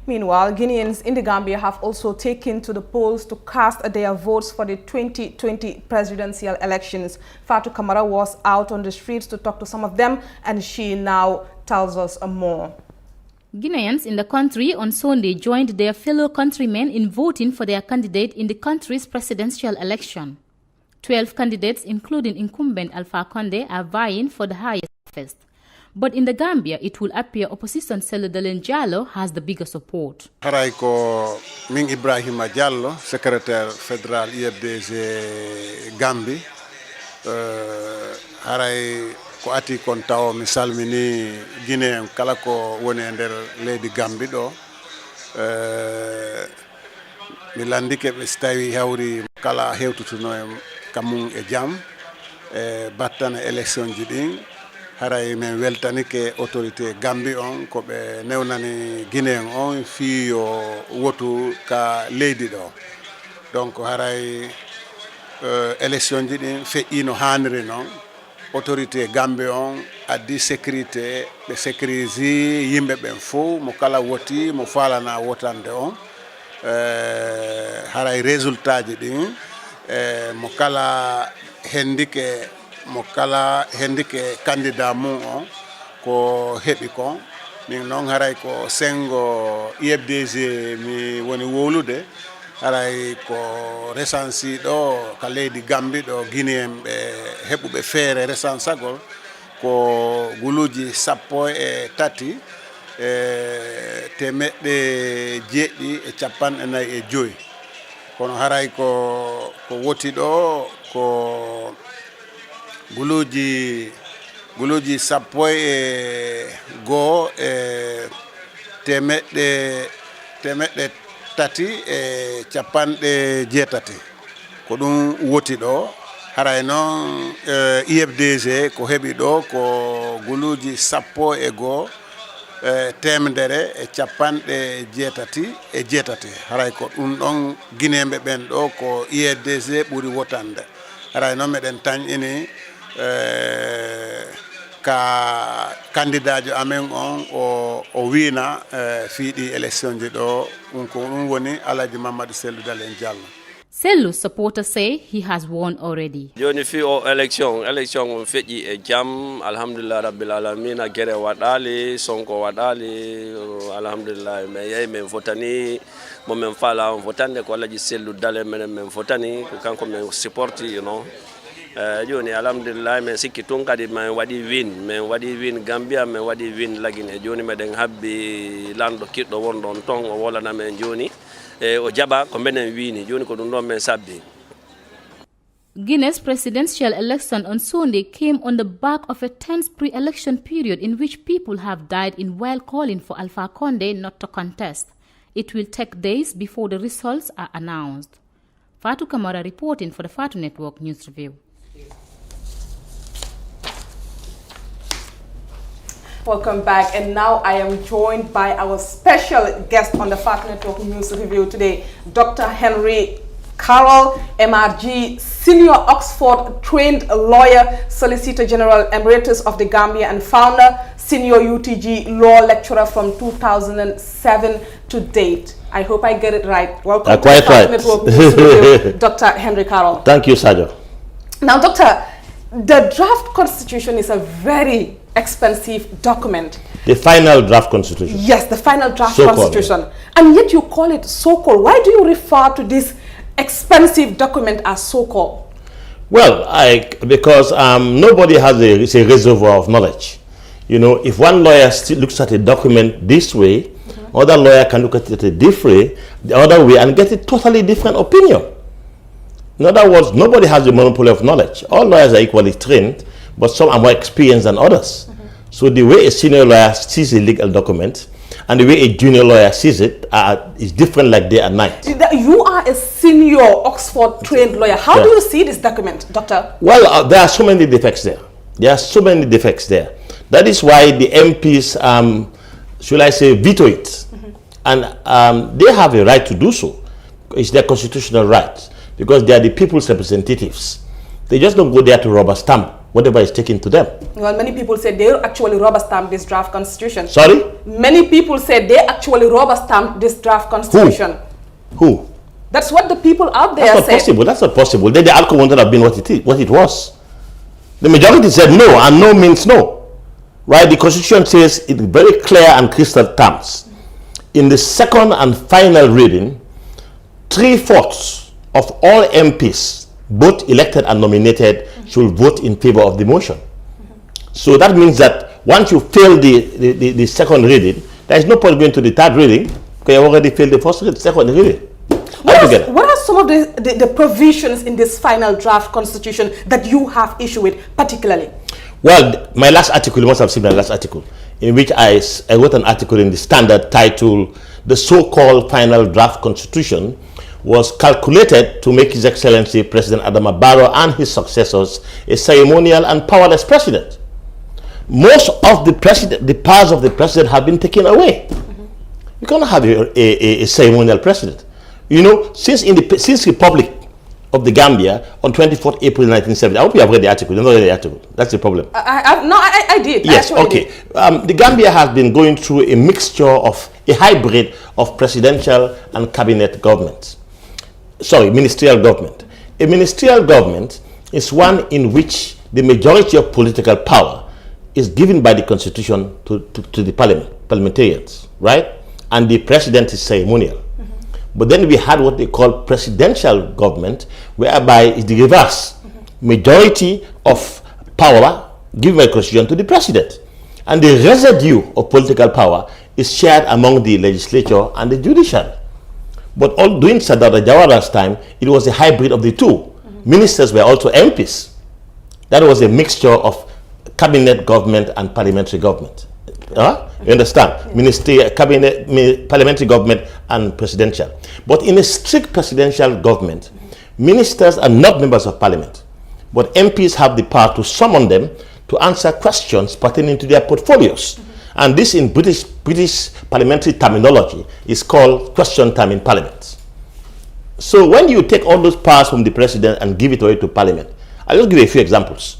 Meanwhile, Guineans in the Gambia have also taken to the polls to cast their votes for the 2020 presidential elections. Fatou Camara was out on the streets to talk to some of them, and she now tells us more. Guineans in the country on Sunday joined their fellow countrymen in voting for their candidate in the country's presidential election. 12 candidates, including incumbent Alpha Condé, are vying for the highest office. But in the Gambia, it will appear opposition Cellou Dalein Diallo has the bigger support. Haray ko Ming Ibrahima Diallo, secrétaire fédéral IFDG Gambie. Haray ko ati kon taw mi salmini Guinéen kala ko woni nder leydi Gambie do. Mi landike ɓe so tawi hawri kala hewtutuno e kamum e jam battana élection ji ɗin. Haray men weltanike autorité Gambie on ko ɓe newnani Guinéen on fi yo wotu ka leydi ɗo. Donc haray élection ji ɗin feƴƴino haniri noon autorité Gambie on addi sécurité ɓe sécurise yimɓe ɓen fof mo kala woti mo falana wotande on. Haray résultat ji ɗin mo kala hendike candidat mum on ko heɓi kon min noon haray ko sengo IFDG mi woni wowlude haray ko recensi ɗo ka leydi Gambie ɗo Guinéen ɓe heɓuɓe feere recansagol ko guluji 13 temeɗɗe 945 kono haray ko woti ɗo ko guluji 11 temeɗɗe 350 ko ɗum woti ɗo. Haray noon IFDG ko heɓi ɗo ko guluji 11 350 haray ko ɗum ɗon Guinéɓe ɓen ɗo ko IFDG ɓuri wotande. Haray noon meɗen tañƴini ka candidat jo amen on o wina fiiɗi élection ji ɗo ko ɗum woni Alhaji Mamadou Cellou Dalein Diallo. Cellou's supporters say he has won already. Joni fi o election feƴƴi e jam alhamdulillah rabbil alamin a guere waɗali Sonko waɗali alhamdulillah mais yeyi men votani mo men fala on votande ko Alhaji Cellou Dalein men votani ko kanko men supporti joni alhamdulillah men sikki tun kadi men waɗi win Gambia men waɗi win Lagine joni meɗen habbi lanɗo kiɗɗo wonɗon ton o wolana men joni o jaɓa ko menen wini joni ko ɗum ɗon men sabbi. Guinea's presidential election on Sunday came on the back of a tense pre-election period in which people have died in while calling for Alpha Condé not to contest. It will take days before the results are announced. Fatou Camara reporting for the Fatou Network News Review. Welcome back, and now I am joined by our special guest on the Fatou Network News Review today, Dr. Henry Carroll, MRG, Senior Oxford-trained lawyer, Solicitor General Emeritus of the Gambia and founder, Senior UTG Law Lecturer from 2007 to date. I hope I get it right. Welcome to the Fatou Network News Review, Dr. Henry Carroll. Thank you, Sajo. Now, Doctor, the draft constitution is a very expensive document. The final draft constitution. Yes, the final draft constitution. And yet you call it so-called. Why do you refer to this expensive document as so-called? Well, because nobody has a reservoir of knowledge. You know, if one lawyer still looks at a document this way, other lawyer can look at it the other way and get a totally different opinion. In other words, nobody has a monopoly of knowledge. All lawyers are equally trained, but some are more experienced than others. So the way a senior lawyer sees a legal document and the way a junior lawyer sees it is different like day and night. You are a senior Oxford-trained lawyer. How do you see this document, Doctor? Well, there are so many defects there. That is why the MPs should I say, veto it. And they have a right to do so. It's their constitutional right, because they are the people's representatives. They just don't go there to rubber stamp whatever is taken to them. Well, many people said they actually rubber stamp this draft constitution. Sorry? Many people said they actually rubber stamp this draft constitution. Who? That's what the people out there That's not said. possible. That's not possible. Then the outcome wouldn't have been what it was. The majority said no, and no means no. Right? The Constitution says in very clear and crystal terms. In the second and final reading, 3/4 of all MPs, both elected and nominated, should vote in favor of the motion. So that means that once you fail the second reading, there is no point going to the third reading, because you already failed the second reading. What are some of the provisions in this final draft constitution that you have issue with particularly? Well, my last article, you must have seen my last article, in which I wrote an article in the Standard titled, "The so-called final draft constitution was calculated to make His Excellency President Adama Barrow and his successors a ceremonial and powerless president." Most of the powers of the president have been taken away. You cannot have a ceremonial president. You know, since Republic of the Gambia on 24th April 1970, I hope you have read the article. You don't read the article. That's the problem. I did. Yes, okay. The Gambia has been going through a mixture of a hybrid of presidential and cabinet governments. Sorry, ministerial government. A ministerial government is one in which the majority of political power is given by the Constitution to the parliamentarians, right? And the president is ceremonial. But then we had what they call presidential government, whereby it's the reverse. Majority of power given by the Constitution to the president. And the residue of political power is shared among the legislature and the judiciary. But all during Sadara Jawara's time, it was a hybrid of the two. Ministers were also MPs. That was a mixture of cabinet government and parliamentary government. You understand? Ministerial, cabinet, parliamentary government and presidential. But in a strict presidential government, ministers are not members of parliament, but MPs have the power to summon them to answer questions pertaining to their portfolios. And this, in British parliamentary terminology, is called question time in parliament. So when you take all those powers from the president and give it away to parliament, I'll just give you a few examples.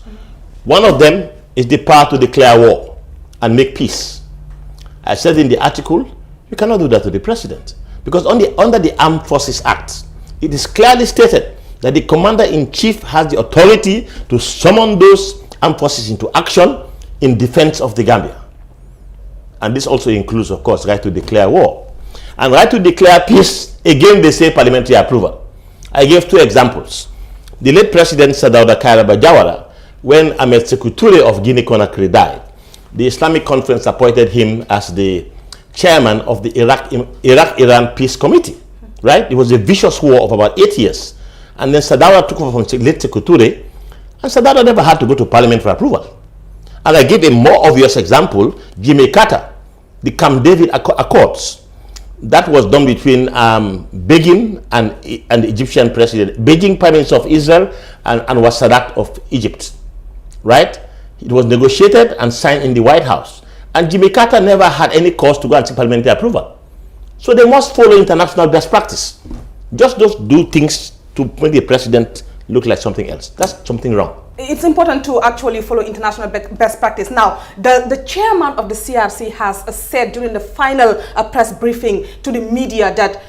One of them is the power to declare war and make peace. I said in the article, you cannot do that to the president, because under the Armed Forces Act, it is clearly stated that the commander-in-chief has the authority to summon those armed forces into action in defense of the Gambia. And this also includes, of course, right to declare war. And right to declare peace, again, they say parliamentary approval. I gave two examples. The late President Sadauda Kairaba Jawara, when Ahmed Sékou Touré of Guinea-Conakry died, the Islamic Conference appointed him as the chairman of the Iraq-Iran Peace Committee, right? It was a vicious war of about 8 years. And then Sadauda took over from late Sékou Touré, and Sadauda never had to go to parliament for approval. And I gave a more obvious example, Jimmy Carter, the Camp David Accords. That was done between Begin and the Egyptian president, Beijing Prime Minister of Israel and Anwar Sadat of Egypt, right? It was negotiated and signed in the White House. And Jimmy Carter never had any cause to go and seek parliamentary approval. So they must follow international best practice. Just do things to make the president look like something else. That's something wrong. It's important to actually follow international best practice. Now, the chairman of the CRC has said during the final press briefing to the media that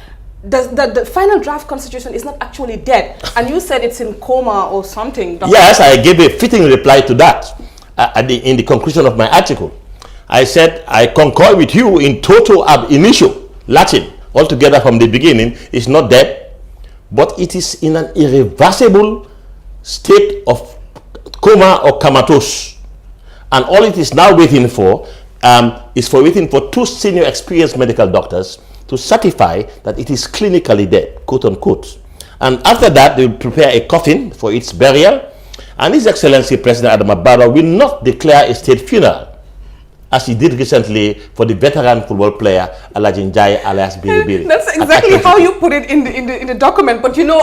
the final draft constitution is not actually dead. And you said it's in coma or something. Yes, I gave a fitting reply to that in the conclusion of my article. I said, I concur with you in toto ab initio, Latin, altogether from the beginning. It's not dead, but it is in an irreversible state of coma or comatose, and all it is now waiting for is waiting for two senior experienced medical doctors to certify that it is clinically dead, quote unquote. And after that, they will prepare a coffin for its burial, and His Excellency President Adama Barrow will not declare a state funeral. as he did recently for the veteran football player Alhaji Njai alias Biri Biri. That's exactly how you put it in the document. But you know,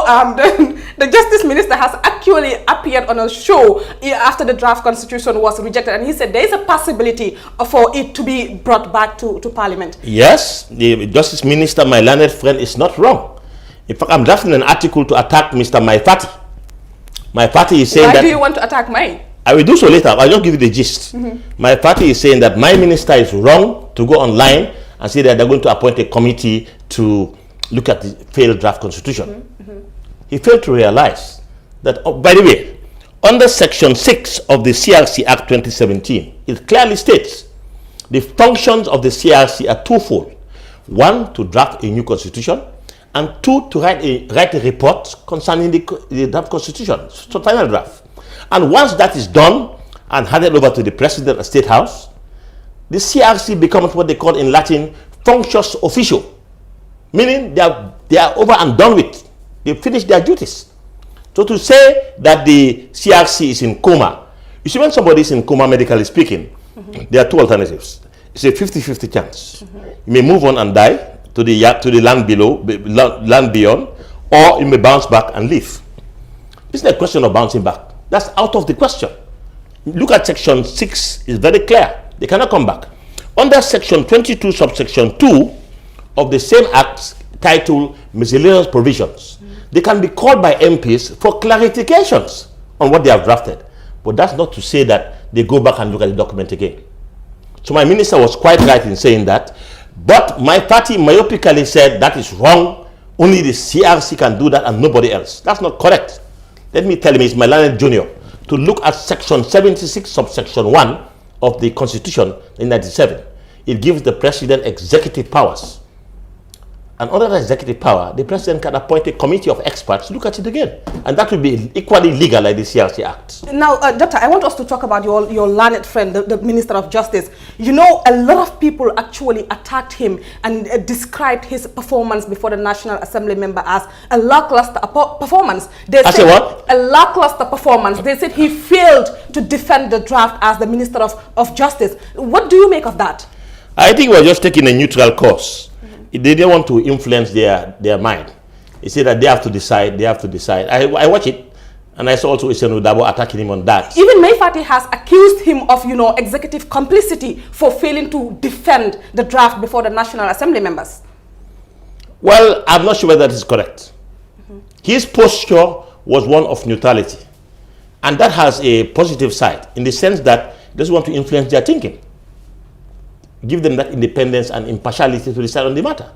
the Justice Minister has actually appeared on a show after the draft constitution was rejected, and he said there is a possibility for it to be brought back to Parliament. Yes, the Justice Minister, my learned friend, is not wrong. In fact, I'm drafting an article to attack Mr. Maifati. Maifati is saying that... Why do you want to attack mine? I will do so later. I'll just give you the gist. My party is saying that my minister is wrong to go online and say that they're going to appoint a committee to look at the failed draft constitution. He failed to realize that, oh, by the way, under Section 6 of the CRC Act 2017, it clearly states the functions of the CRC are twofold. One, to draft a new constitution, and two, to write a report concerning the draft constitution, so final draft. And once that is done and handed over to the President of State House, the CRC becomes what they call in Latin functus officio, meaning they are over and done with. They finished their duties. So to say that the CRC is in coma, you see, when somebody is in coma, medically speaking, there are two alternatives. It's a 50-50 chance. You may move on and die to the land below, land beyond, or you may bounce back and live. It's not a question of bouncing back. That's out of the question. Look at Section 6, it's very clear. They cannot come back. Under Section 22, subsection 2 of the same Act titled Miscellaneous Provisions, they can be called by MPs for clarifications on what they have drafted. But that's not to say that they go back and look at the document again. So my minister was quite right in saying that. But my party myopically said that is wrong. Only the CRC can do that and nobody else. That's not correct. Let me tell him, it's my learned junior, to look at Section 76, subsection 1 of the Constitution in 1997. It gives the President executive powers. And under the executive power, the President can appoint a committee of experts to look at it again. And that will be equally legal like the CRC Act. Now, Doctor, I want us to talk about your learned friend, the Minister of Justice. You know, a lot of people actually attacked him and described his performance before the National Assembly member as a lackluster performance. They said what? A lackluster performance. They said he failed to defend the draft as the Minister of Justice. What do you make of that? I think we're just taking a neutral course. They didn't want to influence their mind. They said that they have to decide, I watch it, and I saw also Isenu Dabo attacking him on that. Even Maifati has accused him of, you know, executive complicity for failing to defend the draft before the National Assembly members. Well, I'm not sure whether that is correct. His posture was one of neutrality. And that has a positive side, in the sense that he doesn't want to influence their thinking. Give them that independence and impartiality to decide on the matter.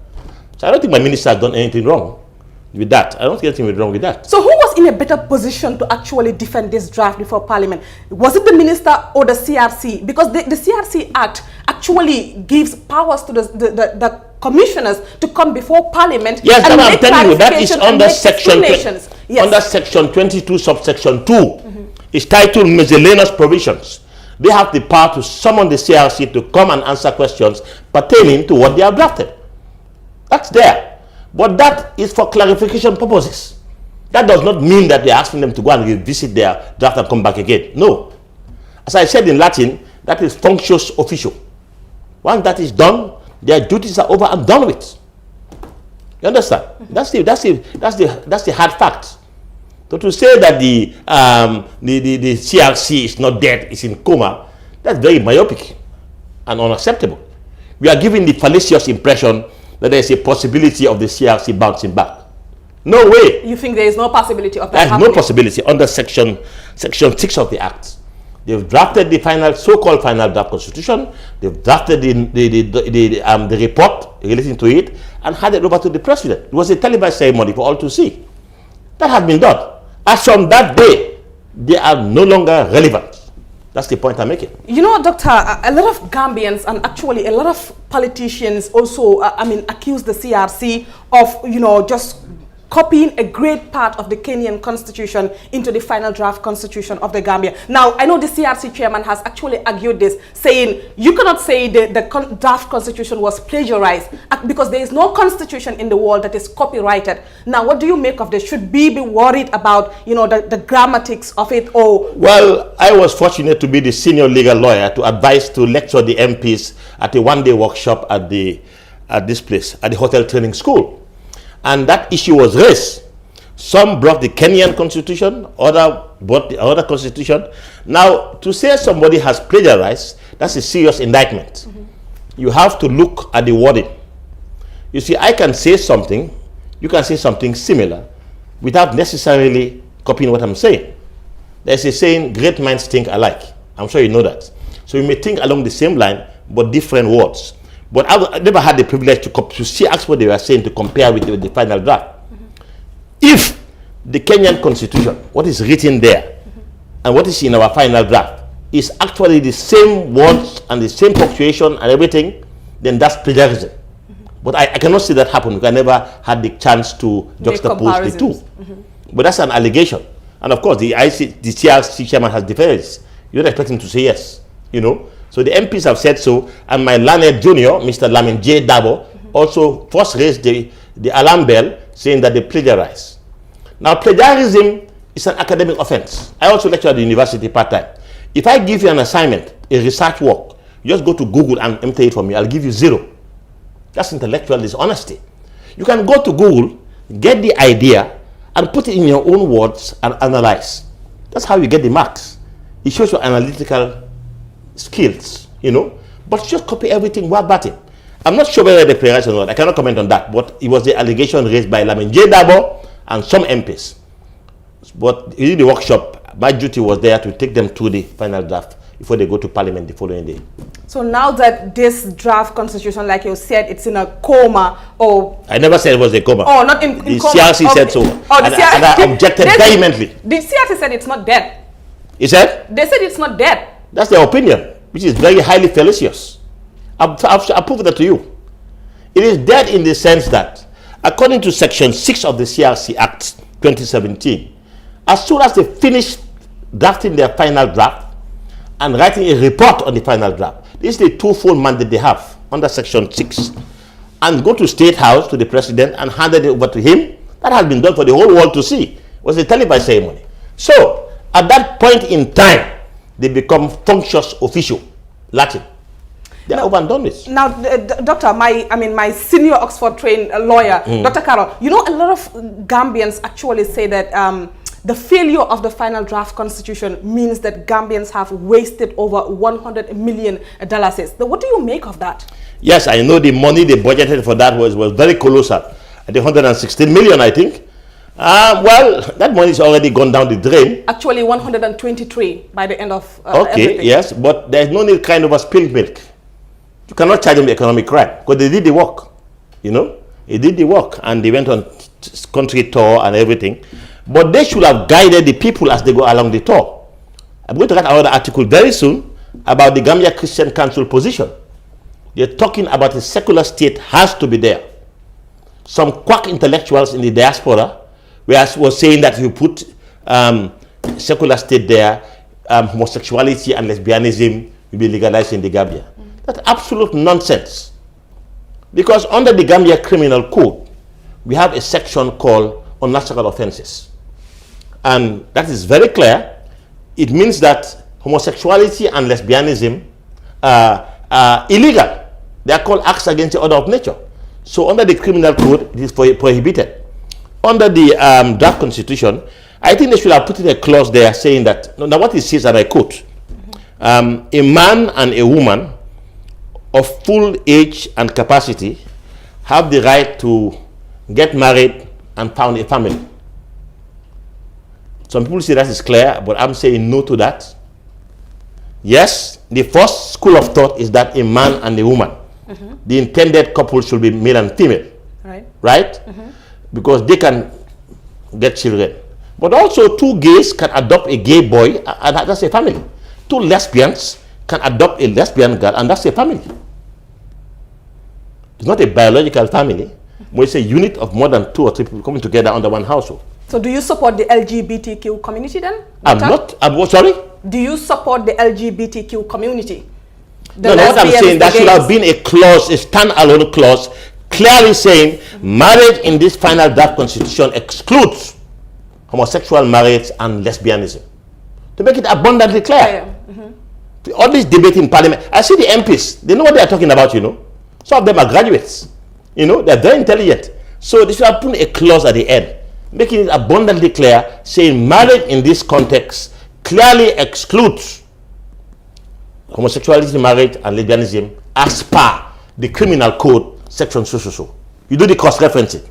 So I don't think my minister has done anything wrong with that. I don't think anything wrong with that. So who was in a better position to actually defend this draft before Parliament? Was it the minister or the CRC? Because the CRC Act actually gives powers to the commissioners to come before Parliament. Yes, and I'm telling you, that is under under Section 22, subsection 2. It's titled Miscellaneous Provisions. They have the power to summon the CRC to come and answer questions pertaining to what they have drafted. That's there. But that is for clarification purposes. That does not mean that they're asking them to go and revisit their draft and come back again. No. As I said in Latin, that is functus officio. Once that is done, their duties are over and done with. You understand? That's the hard fact. So to say that the CRC is not dead, it's in coma, that's very myopic and unacceptable. We are giving the fallacious impression that there is a possibility of the CRC bouncing back. No way. You think there is no possibility of that There's happening? no possibility under Section 6 of the Act. They've drafted the so-called final draft constitution. They've drafted the report relating to it and handed it over to the President. It was a televised ceremony for all to see. That has been done. As from that day, they are no longer relevant. That's the point I'm making. You know, Doctor, a lot of Gambians and actually a lot of politicians also, accuse the CRC of, just copying a great part of the Kenyan constitution into the final draft constitution of the Gambia. Now, I know the CRC chairman has actually argued this, saying you cannot say the draft constitution was plagiarized because there is no constitution in the world that is copyrighted. Now, what do you make of this? Should we be worried about, you know, the grammatics of it? Or well, I was fortunate to be the senior legal lawyer to advise to lecture the MPs at a one-day workshop at this place, at the Hotel Training School. And that issue was raised. Some brought the Kenyan constitution, other brought the other constitution. Now, to say somebody has plagiarized, that's a serious indictment. You have to look at the wording. You see, I can say something, you can say something similar without necessarily copying what I'm saying. There's a saying, great minds think alike. I'm sure you know that. So you may think along the same line, but different words. But I never had the privilege to see ask what they were saying to compare with the final draft. If the Kenyan constitution, what is written there, and what is in our final draft, is actually the same words and the same punctuation and everything, then that's plagiarism. But I cannot see that happen because I never had the chance to juxtapose the two. But that's an allegation. And of course, the CRC chairman has defended it. You don't expect him to say yes, you know. So the MPs have said so, and my learned junior, Mr. Lamin J. Dabo, also first raised the alarm bell, saying that they plagiarize. Now, plagiarism is an academic offense. I also lecture at the university part-time. If I give you an assignment, a research work, you just go to Google and empty it for me. I'll give you 0. That's intellectual dishonesty. You can go to Google, get the idea, and put it in your own words and analyze. That's how you get the marks. It shows your analytical skills, you know, but just copy everything while batting. I'm not sure whether they plagiarized or not. I cannot comment on that, but it was the allegation raised by Lamin J. Dabo and some MPs. But in the workshop, my duty was there to take them through the final draft before they go to Parliament the following day. So now that this draft constitution, like you said, it's in a coma, or... I never said it was a coma. Oh, not in the coma. The CRC said so. Oh, and I objected vehemently. The CRC said it's not dead. He said? They said it's not dead. That's their opinion, which is very highly fallacious. I'll prove that to you. It is dead in the sense that, according to Section 6 of the CRC Act 2017, as soon as they finish drafting their final draft and writing a report on the final draft, this is the twofold mandate they have under Section 6, and go to State House to the President and hand it over to him. That has been done for the whole world to see. It was a televised ceremony. So, at that point in time, they become functus officio, Latin. They are over and done this. Now, Doctor, my senior Oxford-trained lawyer, Dr. Carol, you know, a lot of Gambians actually say that the failure of the final draft constitution means that Gambians have wasted over $100 million. What do you make of that? Yes, I know the money they budgeted for that was very colossal. I think 116 million, I think. Well, that money is already gone down the drain. Actually, 123 by the end of everything. Yes, but there's no need kind of a spilled milk. You cannot charge them economic crime because they did the work. You know, they did the work and they went on country tour and everything. But they should have guided the people as they go along the tour. I'm going to write another article very soon about the Gambia Christian Council position. They're talking about a secular state has to be there. Some quack intellectuals in the diaspora was saying that if you put secular state there, homosexuality and lesbianism will be legalized in the Gambia. That's absolute nonsense. Because under the Gambia Criminal Code, we have a section called unnatural offenses. And that is very clear. It means that homosexuality and lesbianism are illegal. They are called acts against the order of nature. So under the criminal code, it is prohibited. Under the draft constitution, I think they should have put in a clause there saying that, now what it says, and I quote, a man and a woman of full age and capacity have the right to get married and found a family. Some people say that is clear, but I'm saying no to that. Yes, the first school of thought is that a man and a woman, the intended couple should be male and female. Right? Because they can get children. But also two gays can adopt a gay boy, and that's a family. Two lesbians can adopt a lesbian girl, and that's a family. It's not a biological family, It's a unit of more than 2 or 3 people coming together under one household. So do you support the LGBTQ community then? Sorry? Do you support the LGBTQ community? No, what I'm saying, that should have been a clause, a standalone clause, clearly saying marriage in this final draft constitution excludes homosexual marriage and lesbianism. To make it abundantly clear. All this debate in parliament, I see the MPs, they know what they are talking about, Some of them are graduates, they're very intelligent. So they should have put a clause at the end, making it abundantly clear, saying marriage in this context clearly excludes homosexuality, marriage, and lesbianism as per the criminal code, section so. You do the cross referencing.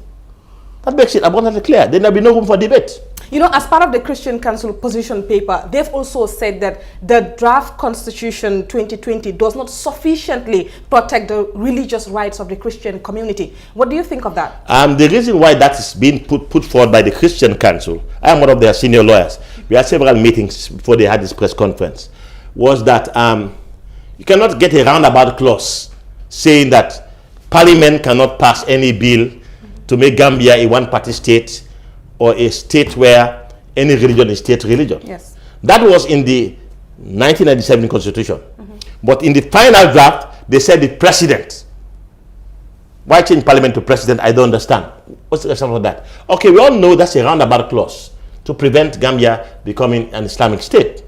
That makes it abundantly clear. Then there'll be no room for debate. As part of the Christian Council position paper, they've also said that the draft Constitution 2020 does not sufficiently protect the religious rights of the Christian community. What do you think of that? The reason why that is being put forward by the Christian Council, I am one of their senior lawyers. We had several meetings before they had this press conference, was that you cannot get a roundabout clause saying that Parliament cannot pass any bill to make Gambia a one-party state or a state where any religion is state religion. Yes. That was in the 1997 Constitution. But in the final draft, they said the president. Why change Parliament to president? I don't understand. What's the reason for that? Okay, we all know that's a roundabout clause to prevent Gambia becoming an Islamic state.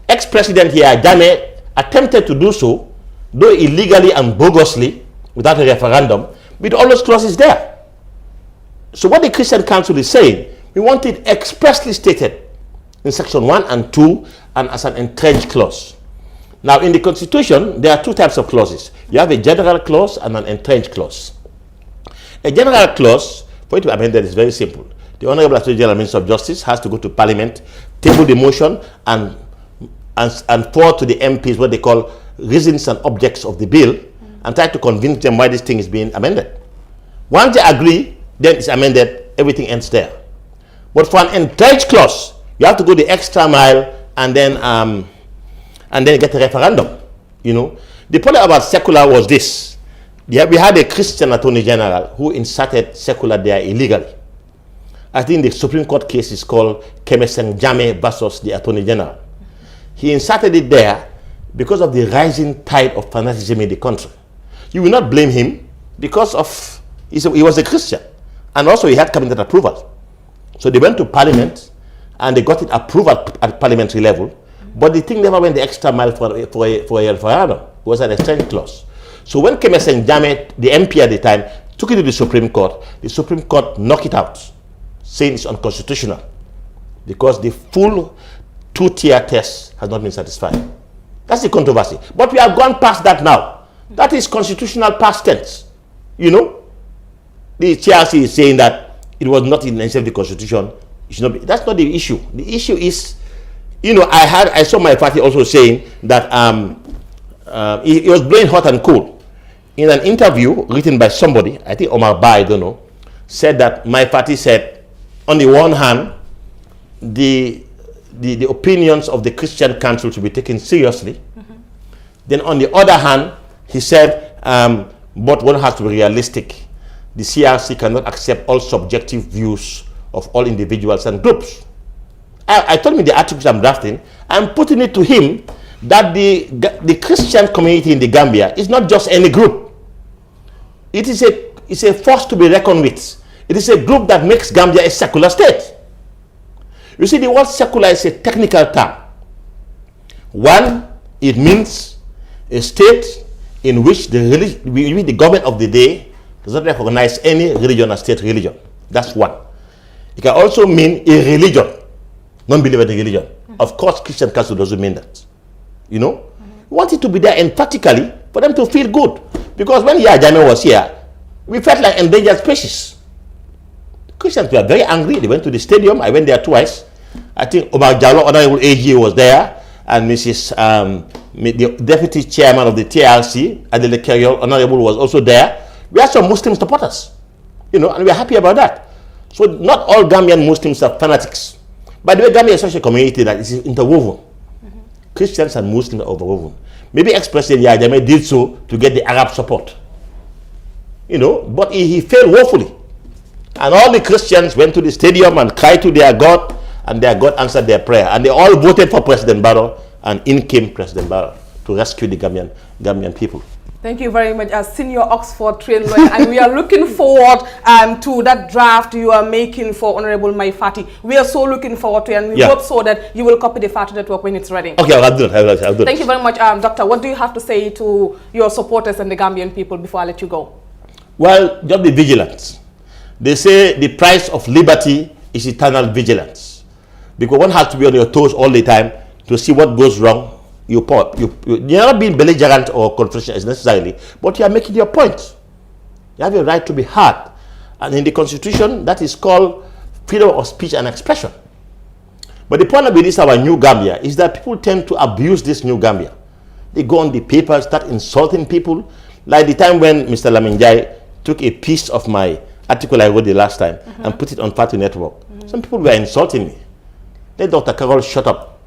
Ex-President Yahya Jammeh attempted to do so, though illegally and bogusly, without a referendum, with all those clauses there. So what the Christian Council is saying, we want it expressly stated in section 1 and 2 and as an entrenched clause. Now in the Constitution, there are 2 types of clauses. You have a general clause and an entrenched clause. A general clause, for it to be amended, is very simple. The Honorable Attorney General Minister of Justice has to go to Parliament, table the motion, and forward to the MPs what they call reasons and objects of the bill, and try to convince them why this thing is being amended. Once they agree, then it's amended, everything ends there. But for an entrenched clause, you have to go the extra mile and then get a referendum. The problem about secular was this. We had a Christian Attorney General who inserted secular there illegally. I think the Supreme Court case is called Kemeseng Jammeh versus the Attorney General. He inserted it there because of the rising tide of fanaticism in the country. You will not blame him because of he was a Christian. And also he had cabinet approval. So they went to Parliament and they got it approved at parliamentary level. But the thing never went the extra mile for a referendum. It was an exchange clause. So when Kemeseng Jammeh, the MP at the time, took it to the Supreme Court knocked it out, saying it's unconstitutional because the full 2-tier test has not been satisfied. That's the controversy. But we have gone past that now. That is constitutional past tense. The TRC is saying that it was not in the Constitution. It should not be. That's not the issue. The issue is, I saw my party also saying that he was blowing hot and cold. In an interview written by somebody, I think Omar Ba, I don't know, said that my party said, on the one hand, the opinions of the Christian Council should be taken seriously. Then on the other hand, he said, but one has to be realistic. The CRC cannot accept all subjective views of all individuals and groups. I told him the articles I'm drafting, I'm putting it to him that the Christian community in the Gambia is not just any group. It's a force to be reckoned with. It is a group that makes Gambia a secular state. You see, the word secular is a technical term. One, it means a state in which the government of the day does not recognize any religion as state religion. That's one. It can also mean a religion, non-believer in religion. Of course, Christian Council doesn't mean that. We want it to be there emphatically for them to feel good. Because when Yahya Jammeh was here, we felt like endangered species. Christians were very angry. They went to the stadium. I went there twice. I think Omar Jallo, Honorable AG, was there, and the deputy chairman of the TRC, Adele Keriol, Honorable, was also there. We had some Muslim supporters, and we are happy about that. So not all Gambian Muslims are fanatics. By the way, Gambia is such a community that is interwoven. Christians and Muslims are overwoven. Maybe ex-President Yahya Jammeh did so to get the Arab support. you know, but he failed woefully. And all the Christians went to the stadium and cried to their God, and their God answered their prayer. And they all voted for President Barrow, and in came President Barrow to rescue the Gambian people. Thank you very much, as senior Oxford trained lawyer, and we are looking forward to that draft you are making for Honorable Mai Fatty. We are so looking forward to it, and we hope so that you will copy the Fatty Network when it's ready. Okay, I'll do it. I'll do it. Thank you very much, Doctor. What do you have to say to your supporters and the Gambian people before I let you go? Well, just be vigilant. They say the price of liberty is eternal vigilance, because one has to be on your toes all the time to see what goes wrong. You're not being belligerent or confrontational necessarily, but you are making your point. You have a right to be heard. And in the Constitution, that is called freedom of speech and expression. But the problem with this, our new Gambia, is that people tend to abuse this new Gambia. They go on the paper, start insulting people. Like the time when Mr. Laminjai took a piece of my article I wrote the last time and put it on Party Network. Some people were insulting me. Let Dr. Carroll shut up.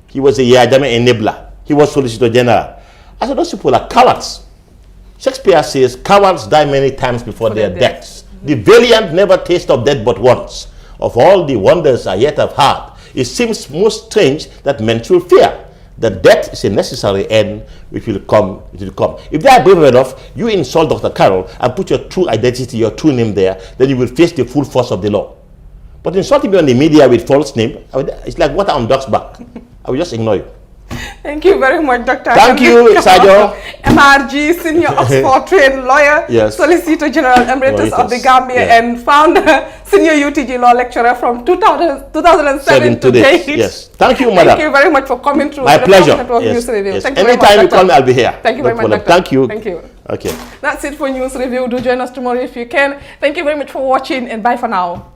He was a Yajame enabler. He was Solicitor General. I said, those people are cowards. Shakespeare says, cowards die many times before their deaths. The valiant never taste of death but once. Of all the wonders I yet have had, it seems most strange that men should fear. That death is a necessary end which will come. It will come. If they are brave enough, you insult Dr. Carroll and put your true identity, your true name there, then you will face the full force of the law. But insulting me on the media with false name, it's like water on duck's back. I will just ignore you. Thank you very much, Dr. Thank you, Sajo. MRG, senior Oxford trained lawyer, Solicitor General Emeritus of the Gambia, and founder, senior UTG law lecturer from 2007 to date. Yes. Thank you, madam. Thank you very much for coming through. My pleasure. News Review. Thank you Anytime very much, you call me, I'll be here. Thank you very much, Doctor. Thank you. Thank you. Okay. That's it for News Review. Do join us tomorrow if you can. Thank you very much for watching, and bye for now.